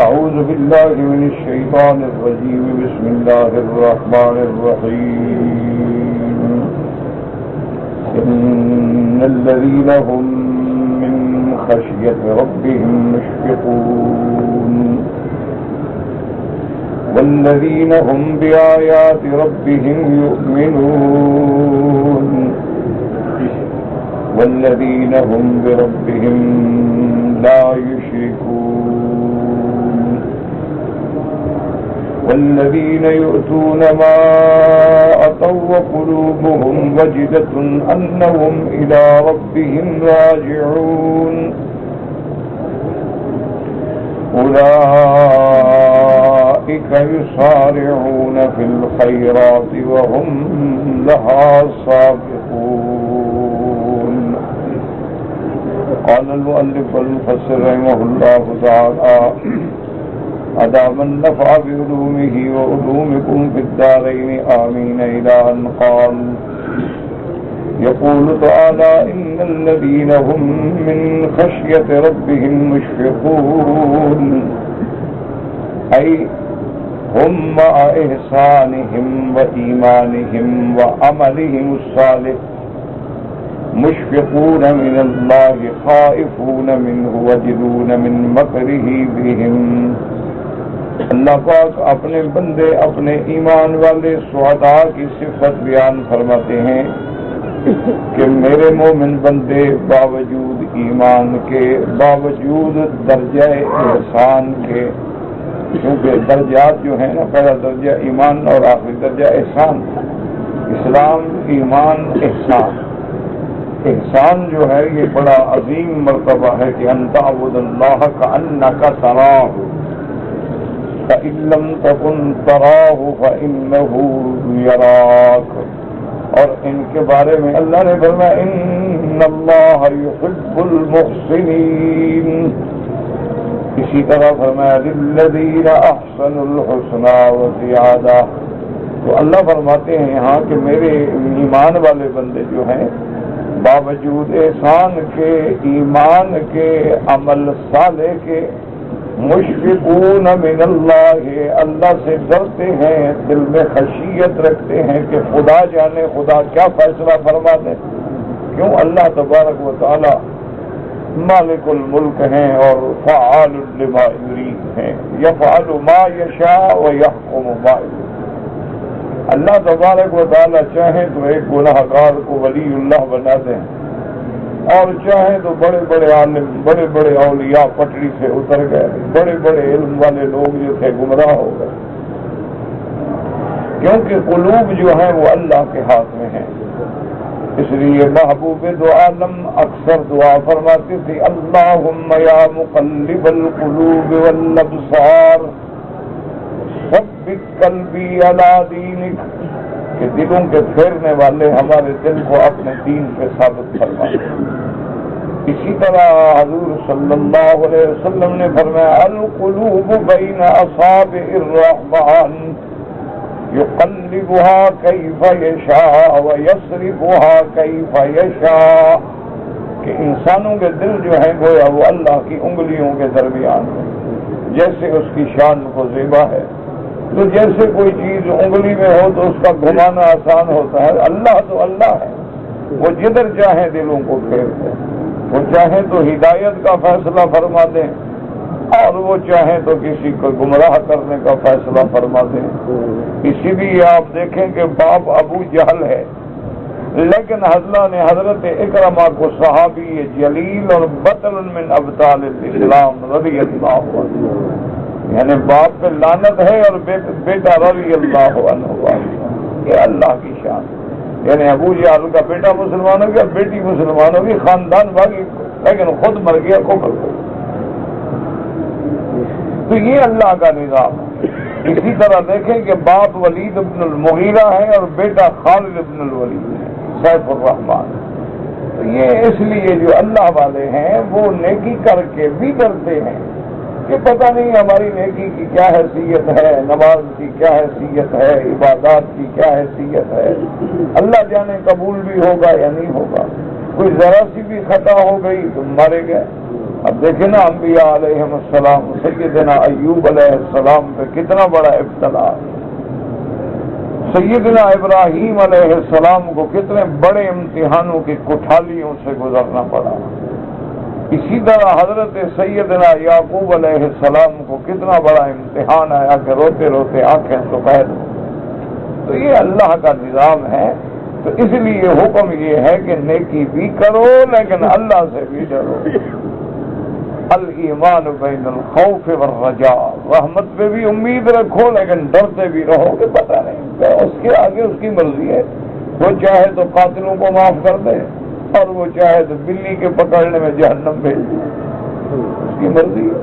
أعوذ بالله من الشيطان الرجيم. بسم الله الرحمن الرحيم. إن الذين هم من خشية ربهم مشفقون والذين هم بآيات ربهم يؤمنون والذين هم بربهم لا يشركون والذين يؤتون ما أتوا وقلوبهم وجلة أنهم إلى ربهم راجعون أولئك يسارعون في الخيرات وهم لها سابقون. قال المؤلف المفسر رحمه الله تعالى: أدام النفع بعلومه وعلومكم في الدارين آمين. إلى أن قال: يقول تعالى: إن الذين هم من خشية ربهم مشفقون، أي هم مع إحسانهم وإيمانهم وعملهم الصالح مشفقون من الله خائفون منه وجلون من مكره بهم. اللہ پاک اپنے بندے اپنے ایمان والے سعداء کی صفت بیان فرماتے ہیں کہ میرے مومن بندے باوجود ایمان کے، باوجود درجہ احسان کے، کیونکہ درجات جو ہیں نا، پہلا درجہ ایمان اور آخری درجہ احسان، اسلام، ایمان، احسان. احسان جو ہے یہ بڑا عظیم مرتبہ ہے کہ ان تعبد اللہ کأنک تراہ فإن لم تكن تراہ فإنہ یراک. اور ان کے بارے میں اللہ نے فرمایا: ان اللہ یحب المحسنین. اسی طرح فرمایا: للذین احسنوا الحسنى وزیادہ. تو اللہ فرماتے ہیں یہاں کہ میرے ایمان والے بندے جو ہیں باوجود احسان کے، ایمان کے، عمل صالح کے، مشفقون من اللہ، اللہ سے ڈرتے ہیں، دل میں خشیت رکھتے ہیں کہ خدا جانے خدا کیا فیصلہ فرما دے. کیوں؟ اللہ تبارک و تعالی مالک الملک ہیں اور فعال لما یرید ہیں، یفعل ما یشاء ویحکم ما یرید. اللہ تبارک و تعالی چاہیں تو ایک گناہ گار کو ولی اللہ بنا دیں، اور چاہیں تو بڑے بڑے عالم، بڑے بڑے اولیاء پٹڑی سے اتر گئے، بڑے بڑے علم والے لوگ جو تھے گمراہ ہو گئے، کیونکہ قلوب جو ہیں وہ اللہ کے ہاتھ میں ہیں. اس لیے محبوب دو عالم اکثر دعا فرماتی تھی: اللہم یا مقلب القلوب والابصار ثبت قلبی علی دینک، کہ دلوں کے پھیرنے والے ہمارے دل کو اپنے دین پہ ثابت فرما. اسی طرح حضور صلی اللہ علیہ وسلم نے فرمایا: القلوب بین اصابع الرحمن یقلبها کیف یشاء ویصرفها کیف یشاء. کہ انسانوں کے دل جو ہیں گویا وہ اللہ کی انگلیوں کے درمیان ہے، جیسے اس کی شان کو زیبا ہے. تو جیسے کوئی چیز انگلی میں ہو تو اس کا گھمانا آسان ہوتا ہے، اللہ تو اللہ ہے، وہ جدھر چاہیں دلوں کو پھیر دیں، وہ چاہیں تو ہدایت کا فیصلہ فرما دیں، اور وہ چاہیں تو کسی کو گمراہ کرنے کا فیصلہ فرما دیں. اسی لیے آپ دیکھیں کہ باپ ابو جہل ہے، لیکن حضرت اکرمہ کو صحابی جلیل اور بطل من ابطال الاسلام رضی اللہ عنہ، یعنی باپ پہ لعنت ہے اور بیٹا رضی اللہ عنہ. یہ اللہ کی شان. یعنی ابو جہل کا بیٹا مسلمان ہو گیا، بیٹی مسلمان ہوگی، خاندان بھاگی، لیکن خود مر گیا کفر کر. تو یہ اللہ کا نظام. اسی طرح دیکھیں کہ باپ ولید ابن المغیرہ ہے اور بیٹا خالد ابن الولید ہے، سیف الرحمان. تو یہ اس لیے جو اللہ والے ہیں وہ نیکی کر کے بھی ڈرتے ہیں کہ پتہ نہیں ہماری نیکی کی کیا حیثیت ہے، نماز کی کیا حیثیت ہے، عبادات کی کیا حیثیت ہے، اللہ جانے قبول بھی ہوگا یا نہیں ہوگا. کوئی ذرا سی بھی خطا ہو گئی تو مارے گئے، اب دیکھیں نا انبیاء علیہ السلام، سیدنا ایوب علیہ السلام پہ کتنا بڑا ابتلا، سیدنا ابراہیم علیہ السلام کو کتنے بڑے امتحانوں کی کٹھالیوں سے گزرنا پڑا، اسی طرح حضرت سیدنا یعقوب علیہ السلام کو کتنا بڑا امتحان آیا کہ روتے روتے آنکھیں سفید۔ تو یہ اللہ کا نظام ہے، تو اس لیے حکم یہ ہے کہ نیکی بھی کرو لیکن اللہ سے بھی ڈرو۔ الایمان بین الخوف والرجاء، رحمت پہ بھی امید رکھو لیکن ڈرتے بھی رہو کہ پتہ نہیں اس کے آگے اس کی مرضی ہے، وہ چاہے تو قاتلوں کو معاف کر دے اور وہ چاہے تو بلی کے پکڑنے میں جہنم بھیج دے، اس کی مرضی ہے۔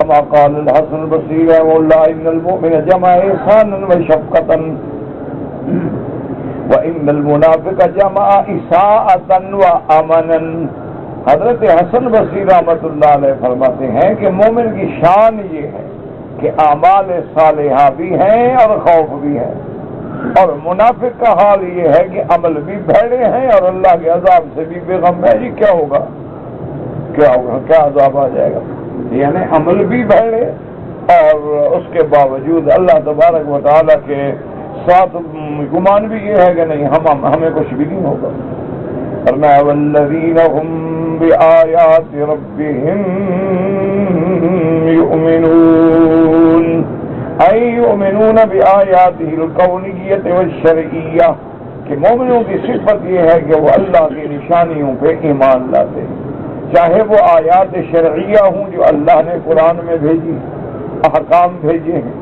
كما قال الحسن البصري والله ان المؤمن جمع احسانا وشفقة وان المنافق جمع اساءة وامنا۔ حضرت حسن بصری رحمۃ اللہ علیہ فرماتے ہیں کہ مومن کی شان یہ ہے کہ اعمال صالحہ بھی ہیں اور خوف بھی ہے، اور منافق کا حال یہ ہے کہ عمل بھی بھیڑے ہیں اور اللہ کے عذاب سے بھی بے غم ہے۔ یہ کیا ہوگا، کیا ہوگا، کیا عذاب آ جائے گا، یعنی عمل بھی بھیڑے اور اس کے باوجود اللہ تبارک و تعالیٰ کے ساتھ گمان بھی یہ ہے کہ نہیں ہمیں کچھ بھی نہیں ہوگا۔ فرمایا والذین هم بآیات ربهم یؤمنون، ای یؤمنون بآیاته الکونیۃ والشرعیہ، کہ مومنوں کی صفت یہ ہے کہ وہ اللہ کی نشانیوں پہ ایمان لاتے ہیں، چاہے وہ آیات شرعیہ ہوں جو اللہ نے قرآن میں بھیجی، احکام بھیجے ہیں،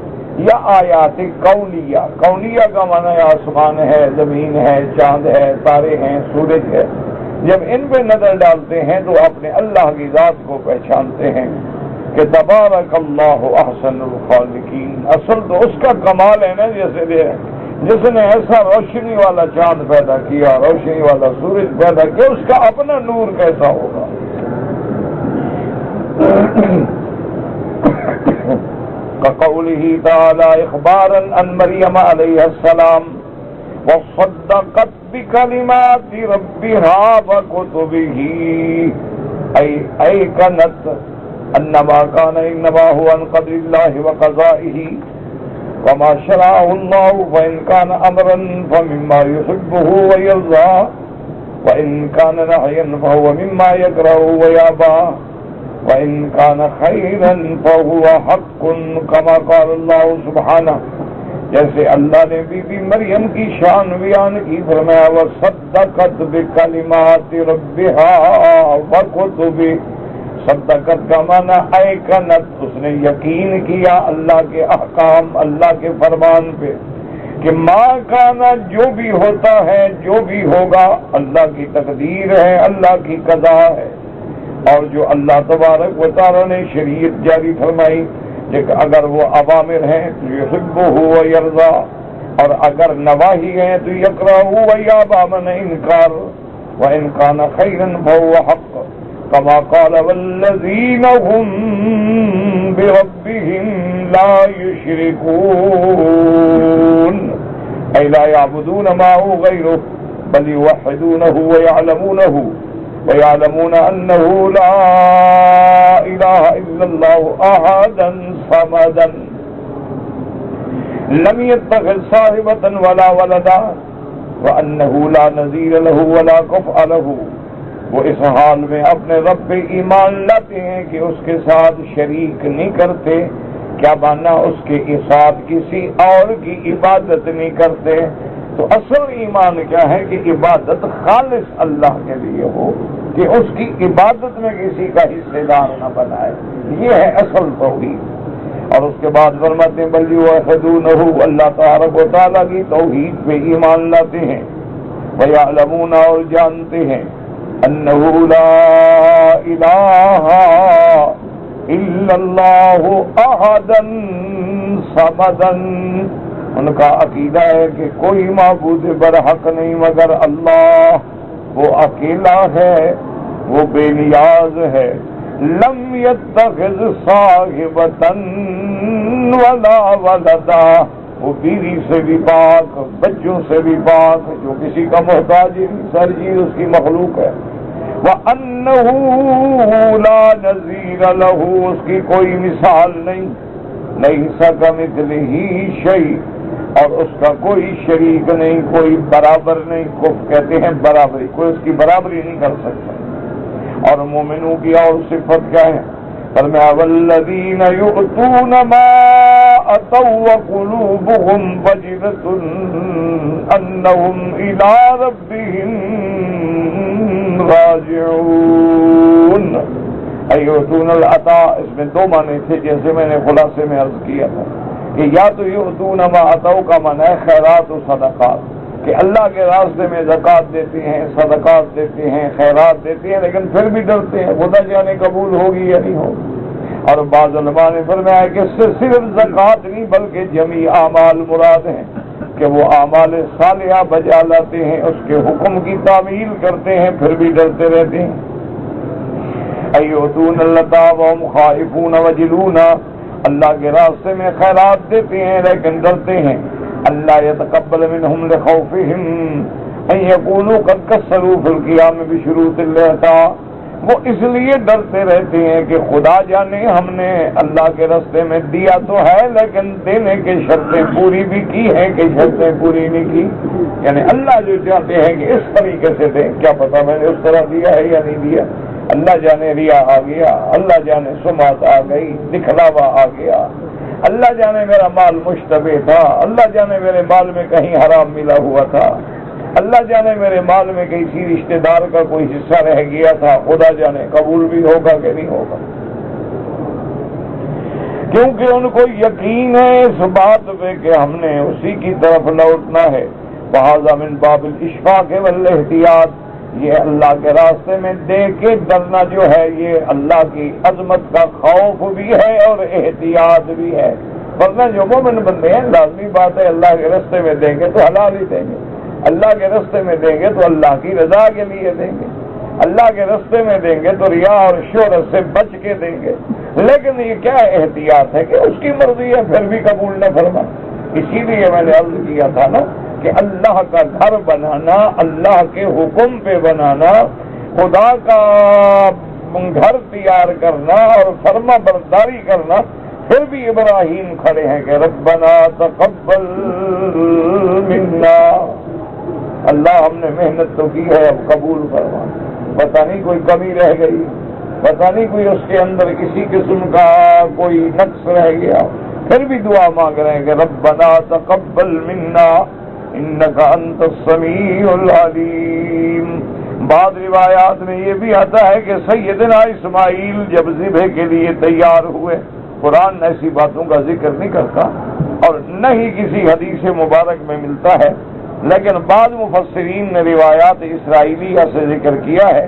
یا آیات کونیہ، کونیہ کا معنی آسمان ہے، زمین ہے، چاند ہے، تارے ہیں، سورج ہے، جب ان پہ نظر ڈالتے ہیں تو اپنے اللہ کی ذات کو پہچانتے ہیں کہ تبارک اللہ احسن الخالقین۔ اصل تو اس کا کمال ہے نا، جس نے ایسا روشنی والا چاند پیدا کیا، روشنی والا سورج پیدا کیا، اس کا اپنا نور کیسا ہوگا۔ كقوله تعالى إخبارا عن مريم عليه السلام وصدقت بكلمات ربها وكتبه، أي كانت أنما كان إنما هو عن قدر الله وقضائه وما شرعه الله، فإن كان أمرا فمما يحبه ويرضى، وإن كان نهيا فهو مما يكره ويأبى، وَإِنْ كَانَ خَيْرًا فَهُوَ حَقٌّ، كما قال اللہ سبحانہ، جیسے اللہ نے بی بی مریم کی شان بیان کی، فرمایا وَصَدَّقَتْ بِكَلِمَاتِ رَبِّهَا وَكُتُبِهِ، صدقت کا معنی ایقنت، اس نے یقین کیا اللہ کے احکام، اللہ کے فرمان پہ، کہ ما کانا جو بھی ہوتا ہے، جو بھی ہوگا اللہ کی تقدیر ہے، اللہ کی قضا ہے، اور جو اللہ تبارک و تعالی نے شریعت جاری فرمائی کہ اگر وہ اوامر ہیں تو یحبہ و یرضا، اور اگر نواہی ہیں تو یکرہ و یابا، من انکار، وان کان خیرا فهو حق، کما قال والذین هم بربهم لا یشرکون، ای لا یعبدون معه غیره بل یوحدونه ویعلمونه وَيَعْلَمُونَ أَنَّهُ لَا إِلَهَ إِلَّا اللَّهُ أَحَدًا صَمَدًا لَمْ يَتَّخِذْ صَاحِبَةً وَلَا وَلَدًا وَأَنَّهُ لَا نَظِيرَ لَهُ وَلَا كُفْءَ لَهُ۔ وہ اس حال میں اپنے رب پہ ایمان لاتے ہیں کہ اس کے ساتھ شریک نہیں کرتے، کیا مانا اس کے ساتھ کسی اور کی عبادت نہیں کرتے۔ تو اصل ایمان کیا ہے کہ عبادت خالص اللہ کے لیے ہو، کہ اس کی عبادت میں کسی کا حصے دار نہ بنائے، یہ ہے اصل توحید۔ اور اس کے بعد فرماتے ہیں بل یوحدونہ، اللہ تبارک و تعالیٰ کی توحید پہ ایمان لاتے ہیں، ویعلمون، اور جانتے ہیں، انہ لا الہ الا اللہ احدا صمدا، ان کا عقیدہ ہے کہ کوئی معبود برحق نہیں مگر اللہ، وہ اکیلا ہے، وہ بے نیاز ہے، لم يتخذ صاحبة ولا ولدا، وہ بیوی سے بھی پاک، بچوں سے بھی پاک، جو کسی کا محتاج سر چیز اس کی مخلوق ہے۔ وَأَنَّهُ لَا نَظِيرَ لَهُ، اس کی کوئی مثال نہیں، لَيْسَ كَمِثْلِهِ شَيْءٌ، اور اس کا کوئی شریک نہیں، کوئی برابر نہیں، کف کہتے ہیں برابری، کوئی اس کی برابری نہیں کر سکتا۔ اور مومنوں کی اور صفت کیا ہے؟ فرمایا والذین یؤتون ما اتوا وقلوبهم وجلة انہم الی ربهم راجعون۔ یؤتون العطاء، اس میں دو معنی تھے جیسے میں نے خلاصے میں عرض کیا تھا کہ یا تو یؤتون ما اتوا کا معنی ہے خیرات و صدقات، کہ اللہ کے راستے میں زکوٰۃ دیتے ہیں، صدقات دیتے ہیں، خیرات دیتے ہیں، لیکن پھر بھی ڈرتے ہیں خدا جانے قبول ہوگی یا نہیں ہوگی۔ اور بعض علماء نے فرمایا کہ صرف زکوٰۃ نہیں بلکہ جمیع اعمال مراد ہیں، کہ وہ اعمال صالحہ بجا لاتے ہیں، اس کے حکم کی تعمیل کرتے ہیں، پھر بھی ڈرتے رہتے ہیں۔ ایؤتون اللہ وہم خائفون وجلون، اللہ کے راستے میں خیرات دیتے ہیں لیکن ڈرتے ہیں، اللہ يتقبل منهم لخوفهم ان يقولوا قد كسروا في القيام بشروط العطاء، وہ اس لیے ڈرتے رہتے ہیں کہ خدا جانے ہم نے اللہ کے راستے میں دیا تو ہے لیکن دینے کی شرطیں پوری بھی کی ہیں کہ شرطیں پوری نہیں کی، یعنی اللہ جو چاہتے ہیں کہ اس طریقے سے دیں، کیا پتا میں نے اس طرح دیا ہے یا نہیں دیا، اللہ جانے ریا آ گیا، اللہ جانے سمعت آ گئی، دکھلاوا آ گیا، اللہ جانے میرا مال مشتبہ تھا، اللہ جانے میرے مال میں کہیں حرام ملا ہوا تھا، اللہ جانے میرے مال میں کسی رشتہ دار کا کوئی حصہ رہ گیا تھا، خدا جانے قبول بھی ہوگا کہ نہیں ہوگا، کیونکہ ان کو یقین ہے اس بات پہ کہ ہم نے اسی کی طرف لوٹنا ہے۔ بہذا من باب الاشفاق والاحتیاط، یہ اللہ کے راستے میں دے کے ڈرنا جو ہے یہ اللہ کی عظمت کا خوف بھی ہے اور احتیاط بھی ہے، ورنہ جو مومن بندے ہیں لازمی بات ہے اللہ کے راستے میں دیں گے تو حلال ہی دیں گے، اللہ کے راستے میں دیں گے تو اللہ کی رضا کے لیے دیں گے، اللہ کے راستے میں دیں گے تو ریا اور شہرت سے بچ کے دیں گے، لیکن یہ کیا احتیاط ہے کہ اس کی مرضی ہے پھر بھی قبول نہ فرما۔ اسی لیے میں نے عرض کیا تھا نا کہ اللہ کا گھر بنانا، اللہ کے حکم پہ بنانا، خدا کا گھر تیار کرنا اور فرما برداری کرنا، پھر بھی ابراہیم کھڑے ہیں کہ ربنا تقبل منا، اللہ ہم نے محنت تو کی ہے اب قبول فرما، پتہ نہیں کوئی کمی رہ گئی، پتہ نہیں کوئی اس کے اندر کسی قسم کا کوئی نقص رہ گیا، پھر بھی دعا مانگ رہے ہیں کہ ربنا تقبل منا انک انت السمیع العلیم۔ بعض روایات میں یہ بھی آتا ہے کہ سیدنا اسماعیل جب ذبح کے لیے تیار ہوئے، قرآن ایسی باتوں کا ذکر نہیں کرتا اور نہ ہی کسی حدیث مبارک میں ملتا ہے، لیکن بعض مفسرین نے روایات اسرائیلیہ سے ذکر کیا ہے،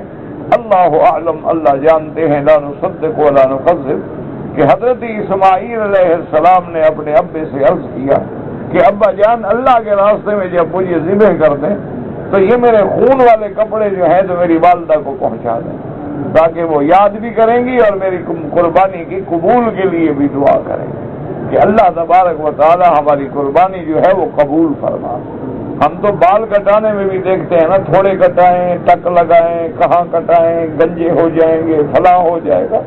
اللہ اعلم، اللہ جانتے ہیں، لا نصدق ولا نکذب، کہ حضرت اسماعیل علیہ السلام نے اپنے ابے سے عرض کیا کہ ابا جان اللہ کے راستے میں جب مجھے ذبح کر دیں تو یہ میرے خون والے کپڑے جو ہیں تو میری والدہ کو پہنچا دیں تاکہ وہ یاد بھی کریں گی اور میری قربانی کی قبول کے لیے بھی دعا کریں گے کہ اللہ تبارک و تعالی ہماری قربانی جو ہے وہ قبول فرما۔ ہم تو بال کٹانے میں بھی دیکھتے ہیں نا، تھوڑے کٹائیں، ٹک لگائیں، کہاں کٹائیں، گنجے ہو جائیں گے، فلاں ہو جائے گا،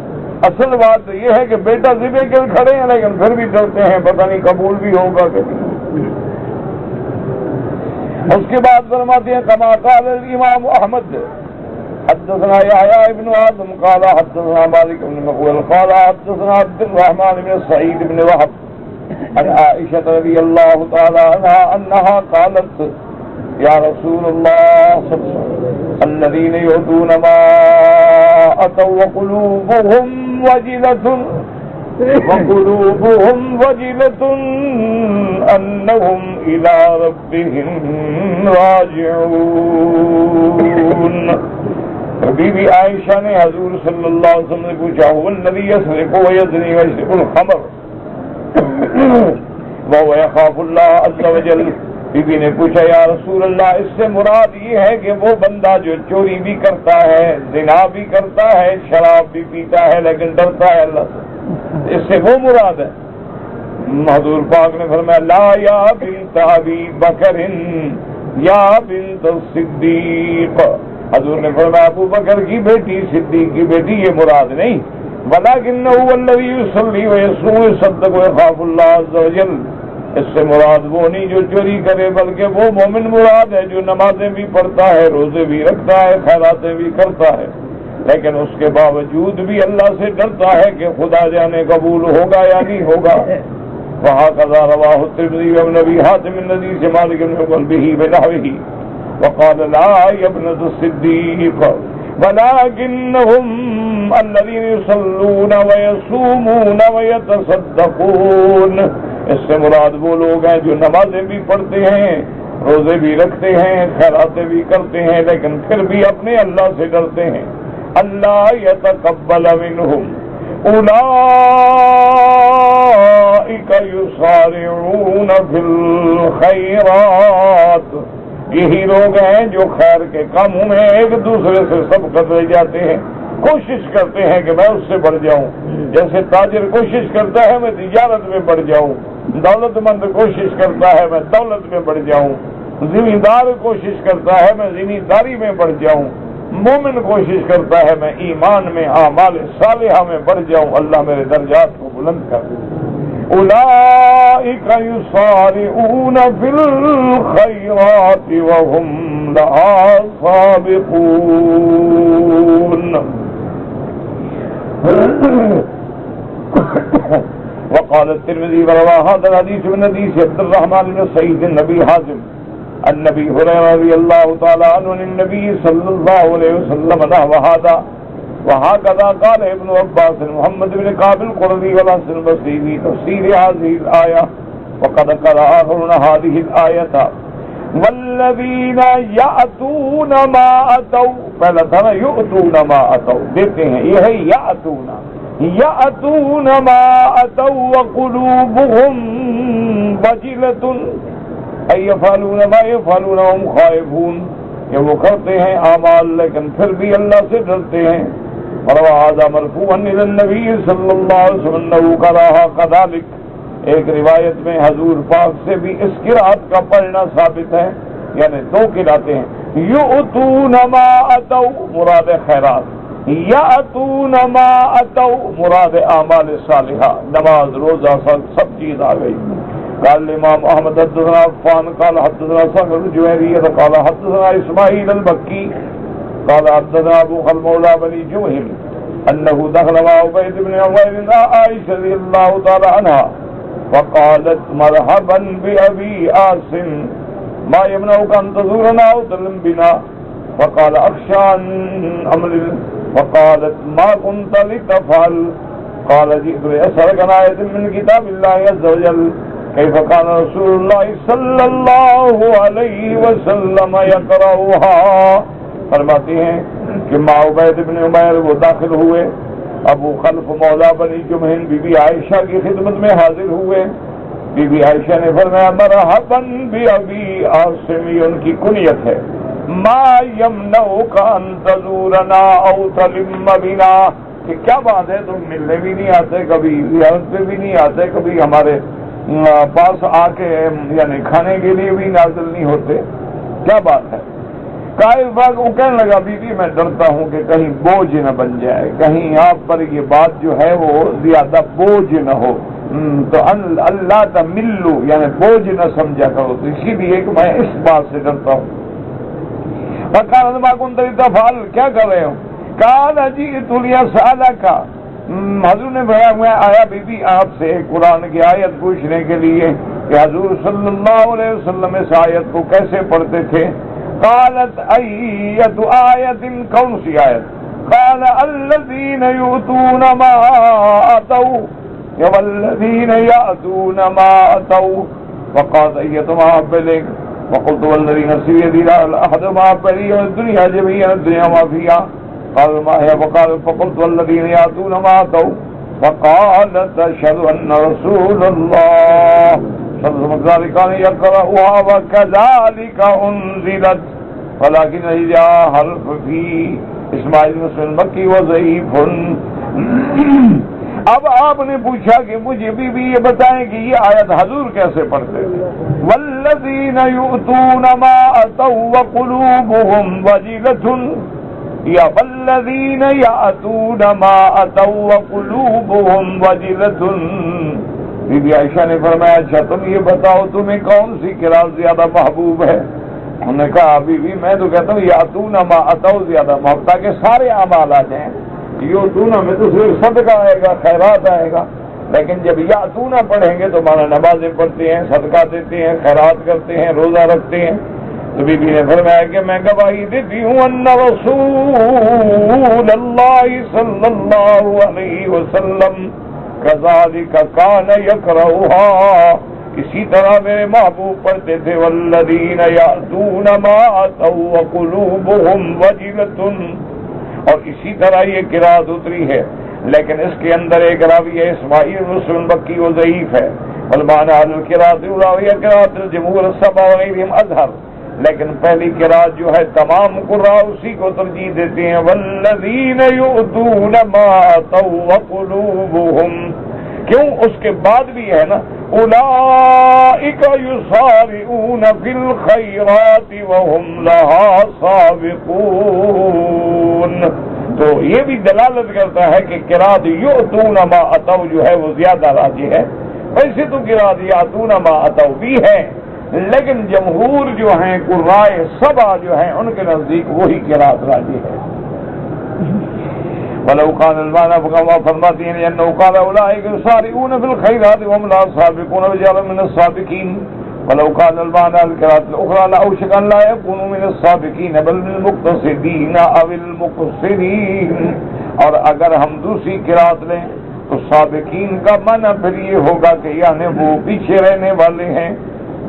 اصل بات یہ ہے کہ بیٹا ذبح کے کھڑے ہیں لیکن پھر بھی ڈرتے ہیں پتہ نہیں قبول بھی ہوگا کہ نہیں۔ اس کے بعد فرماتے ہیں کما قال الامام احمد حدثنا يحيى بن آدم قال حدثنا مالك بن مغول قال حدثنا عبد الرحمن بن سعيد بن وهب عن عائشة رضي الله تعالى عنها أنها قالت يا رسول الله الذين يؤتون ما أتوا وقلوبهم وجلة أنهم إلى ربهم راجعون۔ بی بی عائشہ نے حضور صلی اللہ علیہ وسلم نے پوچھا هو الذي يسرق ويزني ويشرب الخمر وهو يخاف الله عز وجل۔ بی بی نے پوچھا یا رسول اللہ اس سے مراد یہ ہے کہ وہ بندہ جو چوری بھی کرتا ہے، زنا بھی کرتا ہے، شراب بھی پیتا ہے لیکن ڈرتا ہے اللہ سے، اس سے وہ مراد ہے؟ حضور پاک نے فرمایا لا یا بنت ابی بکر یا بنت الصدیق، حضور نے فرمایا ابو بکر کی بیٹی صدیق کی بیٹی یہ مراد نہیں، ولکنہ هو الذی یصلی ویصوم ویصدق ویخاف اللہ عز وجل، اس سے مراد وہ نہیں جو چوری کرے بلکہ وہ مومن مراد ہے جو نمازیں بھی پڑھتا ہے، روزے بھی رکھتا ہے، خیراتیں بھی کرتا ہے، لیکن اس کے باوجود بھی اللہ سے ڈرتا ہے کہ خدا جانے قبول ہوگا یا نہیں ہوگا۔ وهكذا رواه الترمذي وابن ابي حاتم من حديث مالك بن عقبة به بنحوه وقال لا يا ابنة الصديق ولكنهم الذين يصلون ويصومون ويتصدقون، اس سے مراد وہ لوگ ہیں جو نمازیں بھی پڑھتے ہیں، روزے بھی رکھتے ہیں، خیراتیں بھی کرتے ہیں، لیکن پھر بھی اپنے اللہ سے ڈرتے ہیں۔ اللہ يتقبل منهم اولئک یسارعون فی الخیرات، یہی لوگ ہیں جو خیر کے کاموں میں ایک دوسرے سے سبقت لے جاتے ہیں، کوشش کرتے ہیں کہ میں اس سے بڑھ جاؤں، جیسے تاجر کوشش کرتا ہے میں تجارت میں بڑھ جاؤں، دولت مند کوشش کرتا ہے میں دولت میں بڑھ جاؤں، زمیندار کوشش کرتا ہے میں زمینداری میں بڑھ جاؤں، مومن کوشش کرتا ہے میں ایمان میں اعمال صالحہ میں بڑھ جاؤں، اللہ میرے درجات کو بلند کر دے۔ اولئک یسارعون فی الخیرات وهم لها سابقون۔ وقال الترمذي وروى هذا الحديث من حديث عبد الرحمن بن سعيد النبي حازم النبي هريرة رضي الله تعالى عنه عن النبي صلى الله عليه وسلم نحو هذا، وهكذا قال ابن عباس محمد بن كعب القرظي والحسن البصري في تفسير هذه الآية، وقد قرأ آخرون هذه الآية والذين يأتون ما أتوا، پہلا تھا نا يؤتون ما أتوا، دیتے ہیں یہ ہے يأتون ما أتوا وقلوبهم وجلة أن يفعلون ما يفعلون وهم خائفون، کہ وہ کرتے ہیں اعمال لیکن پھر بھی اللہ سے ڈرتے ہیں۔ وروى هذا مرفوعا إلى النبي صلی اللہ علیہ وسلم أنه قرأها كذلك، ایک روایت میں حضور پاک سے بھی اس قرأت کا پڑھنا ثابت ہے، یعنی دو قرأتیں ہیں، یؤتون ما أتوا مراد خیرات، یأتون ما أتوا مراد اعمال صالحہ، نماز روزہ سب چیز آ گئی۔ قال الامام احمد حدثنا عفان قال حدثنا صخر الجوهري قال حدثنا اسماعيل البكي قال حدثنا ابو خل مولى بني جمهم انه دخل مع عبيد بن عمير عائشة رضي الله تعالى عنها فقالت مرحبا بأبي عاصم ما يمنعك ان تزورنا او تلم بنا، فقال اخشى ان املل، فقالت ما كنت لتفعل، قال جئت لأسألك عن آية من كتاب الله عز وجل كيف كان رسول الله صلی اللہ علیہ وسلم یقرأها، فرماتی ہیں کہ مع عبید بن عمیر وہ داخل ہوئے، ابو خلف مولا بنی جمہن بی بی عائشہ کی خدمت میں حاضر ہوئے، بی بی عائشہ نے فرمایا مرحبا بأبی عاصم، ان کی کنیت ہے، ما یمنعک ان تزورنا او تلم بنا، کہ کیا بات ہے تم ملنے بھی نہیں آتے، کبھی زیارت پہ بھی نہیں آتے، کبھی ہمارے پاس آ کے یعنی کھانے کے لیے بھی نازل نہیں ہوتے، کیا بات ہے؟ وہ کہنے لگا بی بی میں ڈرتا ہوں کہ کہیں بوجھ نہ بن جائے، کہیں آپ پر یہ بات جو ہے وہ زیادہ بوجھ نہ ہو، تو اللہ تملو یعنی بوجھ نہ سمجھا کرو، تو اسی لیے کہ میں اس بات سے ڈرتا ہوں۔ فال کیا کر رہے ہو؟ کہا جی تلیا سالہ کا، حضور نے بھایا میں آیا بی بی آپ سے قرآن کی آیت پوچھنے کے لیے کہ حضور صلی اللہ علیہ وسلم اس آیت کو کیسے پڑھتے تھے۔ قالت ایت آیت، کون سی آیت؟ قال الذین یؤتون ما اتوا والذین یأتون ما اتوا، وقالت ایت ما بلغ وقلت والذی نفسی بیدی لا احد ما بلی والدنیا جميعا الدنیا ما فیہا، قال ما هي؟ فقلت والذين يأتون ما أتوا، فقالت أشهد أن رسول الله صلى الله عليه وسلم كان يقرأها وكذلك أنزلت، ولكن إذا حرف في إسماعيل بن المكي وضعيف اب آپ نے پوچھا کہ مجھے بھی یہ بتائیں کہ یہ آیت حضور کیسے پڑھتے تھے؟ والذین یؤتون ما اتوا وقلوبهم وجلة، یا والذین یأتون ما اتوا وقلوبهم وجلة۔ بی بی عائشہ نے فرمایا اچھا تم یہ بتاؤ تمہیں کون سی قرات زیادہ محبوب ہے؟ انہوں نے کہا بی بی میں تو کہتا ہوں یاتون ما اتوا زیادہ محبوب، تاکہ سارے اعمال آ جائیں۔ یاتون میں تو صرف صدقہ آئے گا، خیرات آئے گا، لیکن جب یاتون پڑھیں گے تو مانا نمازیں پڑھتے ہیں، صدقہ دیتے ہیں، خیرات کرتے ہیں، روزہ رکھتے ہیں۔ تو بی بی نے فرمایا کہ میں گواہی دیتی ہوں ان رسول اللہ صلی اللہ علیہ وسلم کذالک کان یکرہھا، اسی طرح میرے محبوب پڑھتے تھے والذین یأتون ما اتوا وقلوبهم وجلة، اور اسی طرح یہ قرات اتری ہے، لیکن اس کے اندر ایک راوی ہے اسماعیل بن بکی، وہ ضعیف ہے۔ والمعنى على القراءة الأولى قراءة الجمهور السبعة وغيرهم أظهر، لیکن پہلی قراءت جو ہے تمام قراء اسی کو ترجیح دیتے ہیں والذین یؤتون ما آتوا وقلوبهم، کیوں اس کے بعد بھی ہے نا اولئک یسارعون فی الخیرات وهم لها سابقون، تو یہ بھی دلالت کرتا ہے کہ قراءت یؤتون ما اتوا جو ہے وہ زیادہ راجح ہے۔ ویسے تو قراءت یأتون ما اتوا بھی ہے، لیکن جمہور جو ہیں قرائے سبع جو ہیں ان کے نزدیک وہی قراءت راجح ہے۔ وَلَوْ كَانَ الْمَعْنَى فَكَمَا فَرْمَاتِ أَنَّهُ قَالَ أُولَٰئِكَ يُسَارِعُونَ فِي الْخَيْرَاتِ وَهُمْ لَهَا سَابِقُونَ وَجَعَلَهُم مِّنَ السَّابِقِينَ وَلَوْ كَانَ الْمَعْنَى الْقِرَاءَةِ الْأُخْرَىٰ لَأَوْشَكَ أَن لَّا يَكُونُوا مِنَ السَّابِقِينَ بَلْ مِنَ الْمُقْتَصِدِينَ أَوِ الْمُقْصِرِينَ، اور اگر ہم دوسری قرات لیں تو سابقین کا معنی پھر یہ ہوگا کہ یعنی وہ پیچھے رہنے والے ہیں،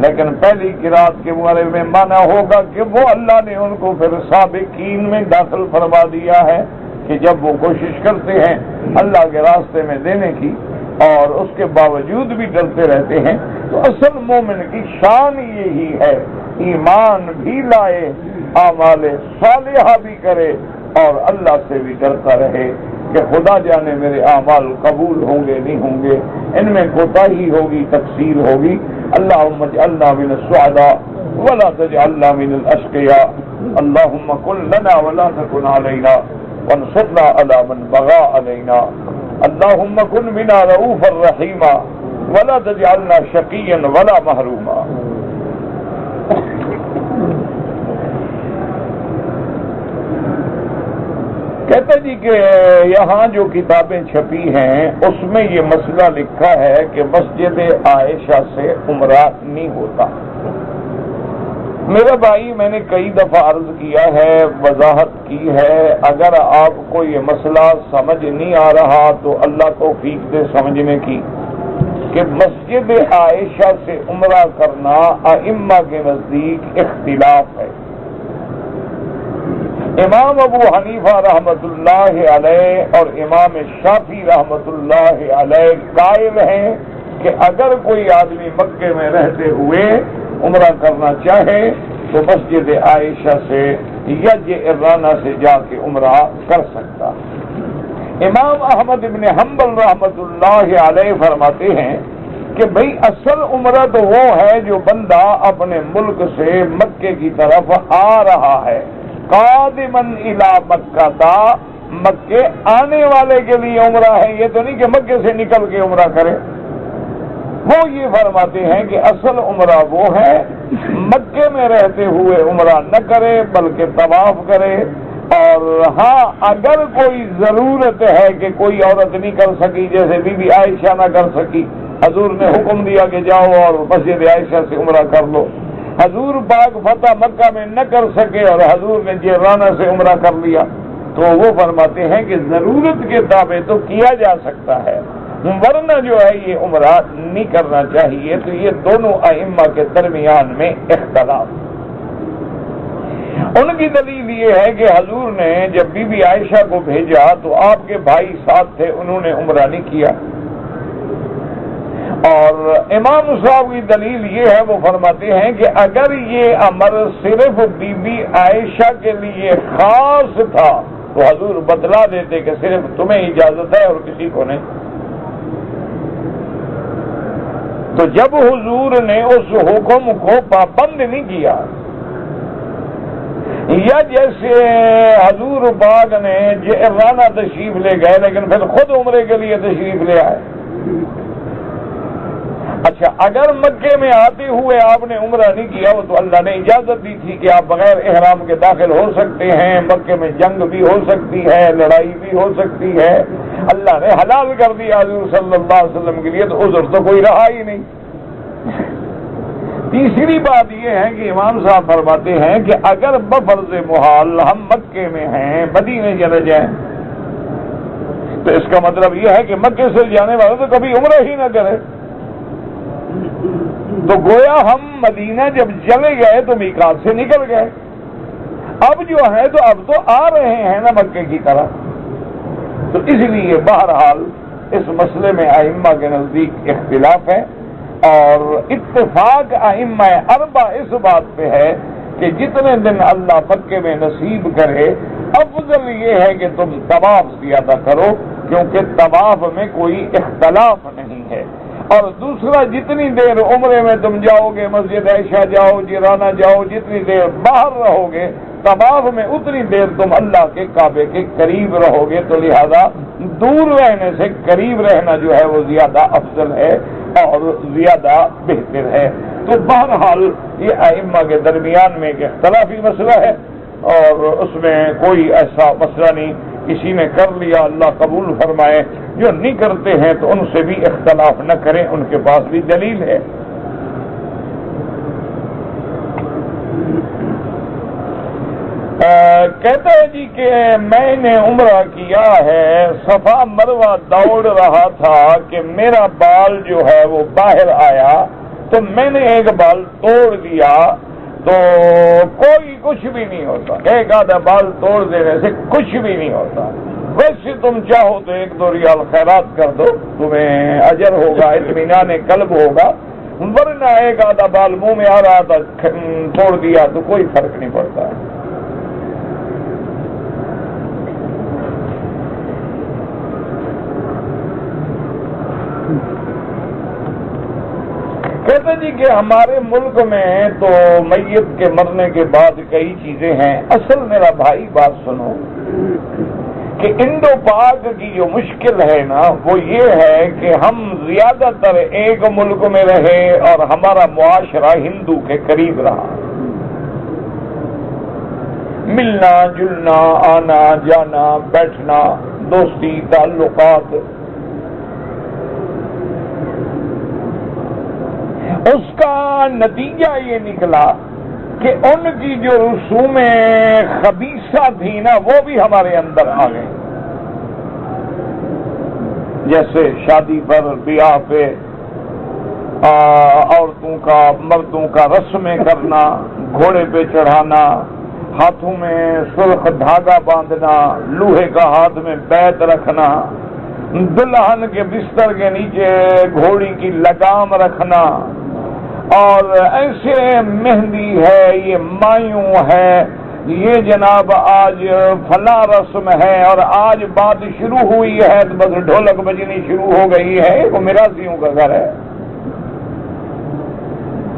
لیکن پہلی قرات کے بارے میں معنی ہوگا کہ وہ اللہ نے ان کو پھر سابقین میں داخل فرما دیا ہے کہ جب وہ کوشش کرتے ہیں اللہ کے راستے میں دینے کی اور اس کے باوجود بھی ڈرتے رہتے ہیں، تو اصل مومن کی شان یہی ہے ایمان بھی لائے، اعمال صالحہ بھی کرے اور اللہ سے بھی ڈرتا رہے کہ خدا جانے میرے اعمال قبول ہوں گے نہیں ہوں گے، ان میں کوتاہی ہوگی، تقصیر ہوگی۔ اللہم اجعلنا من السعداء ولا تجعلنا من الاشقیاء، اللہم کن لنا ولا تکن علینا وانصرنا على من بغى علينا، اللهم كن بنا رؤوفا رحيما ولا تجعلنا شقيا ولا محروما۔ کہتے جی کہ یہاں جو کتابیں چھپی ہیں اس میں یہ مسئلہ لکھا ہے کہ مسجد عائشہ سے عمرہ نہیں ہوتا۔ میرا بھائی میں نے کئی دفعہ عرض کیا ہے، وضاحت کی ہے، اگر آپ کو یہ مسئلہ سمجھ نہیں آ رہا تو اللہ توفیق دے سمجھنے کی کہ مسجد عائشہ سے عمرہ کرنا ائمہ کے نزدیک اختلاف ہے۔ امام ابو حنیفہ رحمۃ اللہ علیہ اور امام شافعی رحمۃ اللہ علیہ قائل ہیں کہ اگر کوئی آدمی مکے میں رہتے ہوئے عمرہ کرنا چاہے تو مسجد عائشہ سے یا جعرانہ سے جا کے عمرہ کر سکتا۔ امام احمد بن حنبل رحمۃ اللہ علیہ فرماتے ہیں کہ بھئی اصل عمرہ تو وہ ہے جو بندہ اپنے ملک سے مکے کی طرف آ رہا ہے، قادمن الی مکہ تھا، مکے آنے والے کے لیے عمرہ ہے، یہ تو نہیں کہ مکے سے نکل کے عمرہ کرے۔ وہ یہ فرماتے ہیں کہ اصل عمرہ وہ ہے مکے میں رہتے ہوئے عمرہ نہ کرے بلکہ طواف کرے، اور ہاں اگر کوئی ضرورت ہے کہ کوئی عورت نہیں کر سکی جیسے بی بی عائشہ نہ کر سکی، حضور نے حکم دیا کہ جاؤ اور مسجد عائشہ سے عمرہ کر لو، حضور پاک فتح مکہ میں نہ کر سکے اور حضور نے جعرانہ سے عمرہ کر لیا، تو وہ فرماتے ہیں کہ ضرورت کے تابع تو کیا جا سکتا ہے، ورنہ جو ہے یہ عمرہ نہیں کرنا چاہیے۔ تو یہ دونوں ائمہ کے درمیان میں اختلاف۔ ان کی دلیل یہ ہے کہ حضور نے جب بی بی عائشہ کو بھیجا تو آپ کے بھائی ساتھ تھے، انہوں نے عمرہ نہیں کیا، اور امام صاحب کی دلیل یہ ہے، وہ فرماتے ہیں کہ اگر یہ امر صرف بی بی عائشہ کے لیے خاص تھا تو حضور بتلا دیتے کہ صرف تمہیں اجازت ہے اور کسی کو نہیں۔ تو جب حضور نے اس حکم کو پابند نہیں کیا، یا جیسے حضور پاک نے جعرانہ تشریف لے گئے لیکن پھر خود عمرے کے لیے تشریف لے آئے، اچھا اگر مکے میں آتے ہوئے آپ نے عمرہ نہیں کیا وہ تو اللہ نے اجازت دی تھی کہ آپ بغیر احرام کے داخل ہو سکتے ہیں، مکے میں جنگ بھی ہو سکتی ہے، لڑائی بھی ہو سکتی ہے، اللہ نے حلال کر دیا حضور صلی اللہ علیہ وسلم کے لیے، تو عذر تو کوئی رہا ہی نہیں۔ تیسری بات یہ ہے کہ امام صاحب فرماتے ہیں کہ اگر بفرض محال ہم مکے میں ہیں، مدینے چلے جائیں، تو اس کا مطلب یہ ہے کہ مکے سے جانے والے تو کبھی عمرہ ہی نہ کرے، تو گویا ہم مدینہ جب چلے گئے تو میقات سے نکل گئے، اب جو ہے تو اب تو آ رہے ہیں نا مکے کی طرح۔ تو اس لیے بہرحال اس مسئلے میں ائمہ کے نزدیک اختلاف ہے، اور اتفاق ائمہ اربع اس بات پہ ہے کہ جتنے دن اللہ مکے میں نصیب کرے افضل یہ ہے کہ تم طواف زیادہ کرو، کیونکہ طواف میں کوئی اختلاف نہیں ہے، اور دوسرا جتنی دیر عمرے میں تم جاؤ گے، مسجد عائشہ جاؤ، جیرانہ جاؤ، جتنی دیر باہر رہو گے طواف میں اتنی دیر تم اللہ کے کعبے کے قریب رہو گے، تو لہذا دور رہنے سے قریب رہنا جو ہے وہ زیادہ افضل ہے اور زیادہ بہتر ہے۔ تو بہرحال یہ ائمہ کے درمیان میں ایک اختلافی مسئلہ ہے، اور اس میں کوئی ایسا مسئلہ نہیں، کسی نے کر لیا اللہ قبول فرمائے، جو نہیں کرتے ہیں تو ان سے بھی اختلاف نہ کریں، ان کے پاس بھی دلیل ہے۔ کہتا ہے جی کہ میں نے عمرہ کیا ہے، صفا مروہ دوڑ رہا تھا کہ میرا بال جو ہے وہ باہر آیا، تو میں نے ایک بال توڑ دیا، تو کوئی کچھ بھی نہیں ہوتا، ایک آدھا بال توڑ دینے سے کچھ بھی نہیں ہوتا، ویسے تم چاہو تو 1-2 ریال خیرات کر دو، تمہیں اجر ہوگا، اطمینان قلب ہوگا، ورنہ ایک آدھا بال منہ میں آ رہا تھا توڑ دیا تو کوئی فرق نہیں پڑتا۔ کہتے جی کہ ہمارے ملک میں تو میت کے مرنے کے بعد کئی چیزیں ہیں، اصل میرا بھائی بات سنو کہ انڈو پاک کی جو مشکل ہے نا وہ یہ ہے کہ ہم زیادہ تر ایک ملک میں رہے اور ہمارا معاشرہ ہندو کے قریب رہا، ملنا جلنا، آنا جانا، بیٹھنا، دوستی تعلقات، اس کا نتیجہ یہ نکلا کہ ان کی جو رسوم خبیثہ تھی نا وہ بھی ہمارے اندر آ گئے، جیسے شادی پر، بیاہ پہ عورتوں کا مردوں کا رسمیں کرنا، گھوڑے پہ چڑھانا، ہاتھوں میں سرخ دھاگا باندھنا، لوہے کا ہاتھ میں بیت رکھنا، دلہن کے بستر کے نیچے گھوڑی کی لگام رکھنا، اور ایسے مہندی ہے، یہ مایوں ہے، یہ جناب آج فلاں رسم ہے، اور آج بات شروع ہوئی ہے تو بس ڈھولک بجنی شروع ہو گئی ہے، وہ میراثیوں کا گھر ہے،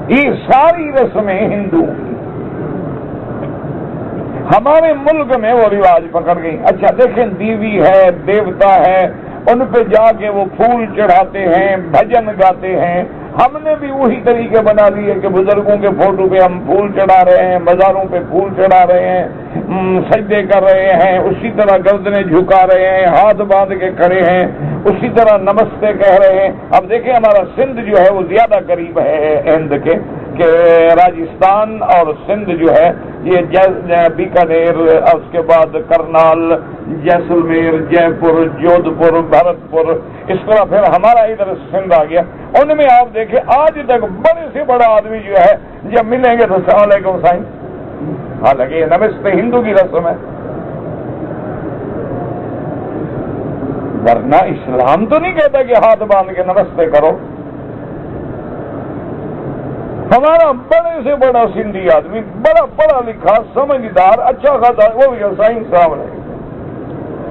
یہ ساری رسمیں ہندو ہمارے ملک میں وہ رواج پکڑ گئی۔ اچھا دیکھیں، دیوی ہے، دیوتا ہے، ان پہ جا کے وہ پھول چڑھاتے ہیں، بھجن گاتے ہیں، ہم نے بھی وہی طریقے بنا لیے کہ بزرگوں کے فوٹو پہ ہم پھول چڑھا رہے ہیں، مزاروں پہ پھول چڑھا رہے ہیں، سجدے کر رہے ہیں، اسی طرح گردنیں جھکا رہے ہیں، ہاتھ باندھ کے کھڑے ہیں، اسی طرح نمستے کہہ رہے ہیں۔ اب دیکھیں ہمارا سندھ جو ہے وہ زیادہ قریب ہے ہند کے، کہ راجستھان اور سندھ جو ہے یہ بیکانیر، اس کے بعد کرنال، جیسلمیر، جے پور، جودھ پور، بھرت پور، اس طرح پھر ہمارا ادھر سندھ آ گیا۔ ان میں آپ دیکھیں آج تک بڑے سے بڑا آدمی جو ہے جب ملیں گے تو السلام علیکم سائیں، حالانکہ یہ نمستے ہندو کی رسم ہے، ورنہ اسلام تو نہیں کہتا کہ ہاتھ باندھ کے نمستے کرو۔ ہمارا بڑے سے بڑا سندھی آدمی، بڑا پڑھا لکھا، سمجھدار، اچھا خاصا، وہ بھی سائیں صاحب ہے،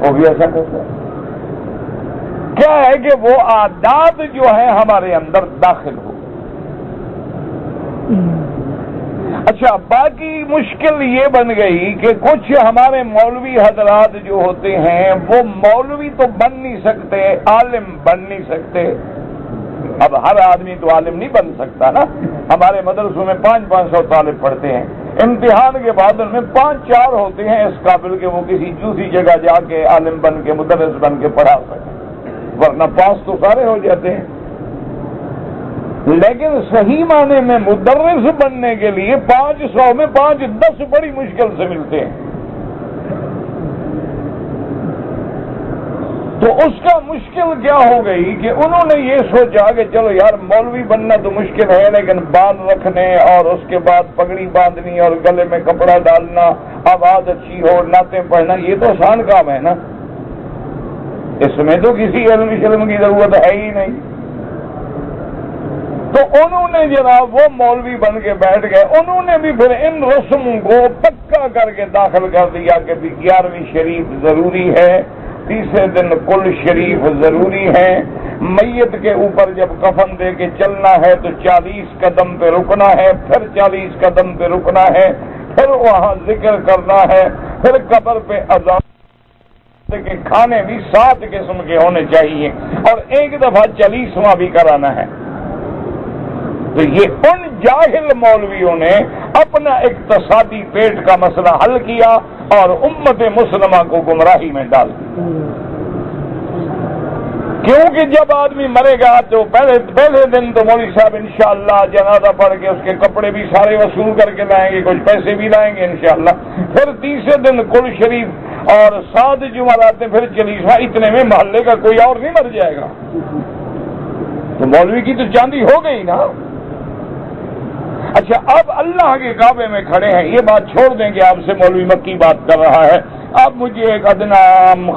وہ بھی ایسا کرتا ہے۔ کیا ہے کہ وہ عادات جو ہیں ہمارے اندر داخل ہو گئے۔ اچھا، باقی مشکل یہ بن گئی کہ کچھ ہمارے مولوی حضرات جو ہوتے ہیں وہ مولوی تو بن نہیں سکتے، عالم بن نہیں سکتے. اب ہر آدمی تو عالم نہیں بن سکتا نا. ہمارے مدرسوں میں 500 طالب پڑھتے ہیں، امتحان کے بعد ان میں 5-4 ہوتے ہیں اس قابل کہ وہ کسی دوسری جگہ جا کے عالم بن کے مدرس بن کے پڑھا سکیں، ورنہ پاس تو سارے ہو جاتے ہیں. لیکن صحیح معنی میں مدرس بننے کے لیے 500 میں 5-10 بڑی مشکل سے ملتے ہیں. تو اس کا مشکل کیا ہو گئی کہ انہوں نے یہ سوچا کہ چلو یار مولوی بننا تو مشکل ہے، لیکن بال رکھنے اور اس کے بعد پگڑی باندھنی اور گلے میں کپڑا ڈالنا، آواز اچھی ہو، نعتیں پڑھنا، یہ تو آسان کام ہے نا. اس میں تو کسی علم کی ضرورت ہے ہی نہیں. تو انہوں نے جناب وہ مولوی بن کے بیٹھ گئے. انہوں نے بھی پھر ان رسموں کو پکا کر کے داخل کر دیا کہ 11ویں شریف ضروری ہے، تیسرے دن کل شریف ضروری ہے، میت کے اوپر جب کفن دے کے چلنا ہے تو 40 قدم پہ رکنا ہے، پھر 40 قدم پہ رکنا ہے، پھر وہاں ذکر کرنا ہے، پھر قبر پہ اذان کے کھانے بھی 7 قسم کے ہونے چاہیے، اور ایک دفعہ 40واں بھی کرانا ہے. تو یہ ان جاہل مولویوں نے اپنا اقتصادی پیٹ کا مسئلہ حل کیا اور امت مسلمہ کو گمراہی میں ڈال دیا. کیونکہ جب آدمی مرے گا تو پہلے دن تو مولوی صاحب انشاءاللہ جنازہ پڑھ کے اس کے کپڑے بھی سارے وصول کر کے لائیں گے، کچھ پیسے بھی لائیں گے انشاءاللہ. پھر تیسرے دن کل شریف اور 7 جمعرات پھر 40واں. اتنے میں محلے کا کوئی اور نہیں مر جائے گا. تو مولوی کی تو چاندی ہو گئی نا. اچھا، اب اللہ کے کعبے میں کھڑے ہیں. یہ بات چھوڑ دیں کہ آپ سے مولوی مکی بات کر رہا ہے، آپ مجھے ایک ادنا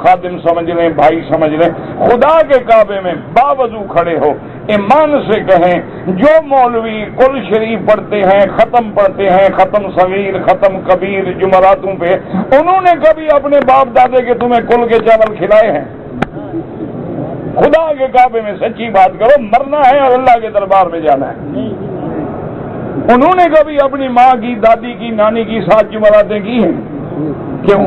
خادم سمجھ لیں، بھائی سمجھ لیں. خدا کے کعبے میں باوضو کھڑے ہو، ایمان سے کہیں جو مولوی کل شریف پڑھتے ہیں، ختم پڑھتے ہیں، ختم صغیر ختم کبیر جمعراتوں پہ، انہوں نے کبھی اپنے باپ دادے کے تمہیں کل کے چاول کھلائے ہیں؟ خدا کے کعبے میں سچی بات کرو، مرنا ہے اور اللہ کے دربار میں جانا ہے. انہوں نے کبھی اپنی ماں کی، دادی کی، نانی کی 7 جمعراتیں کی ہیں؟ کیوں؟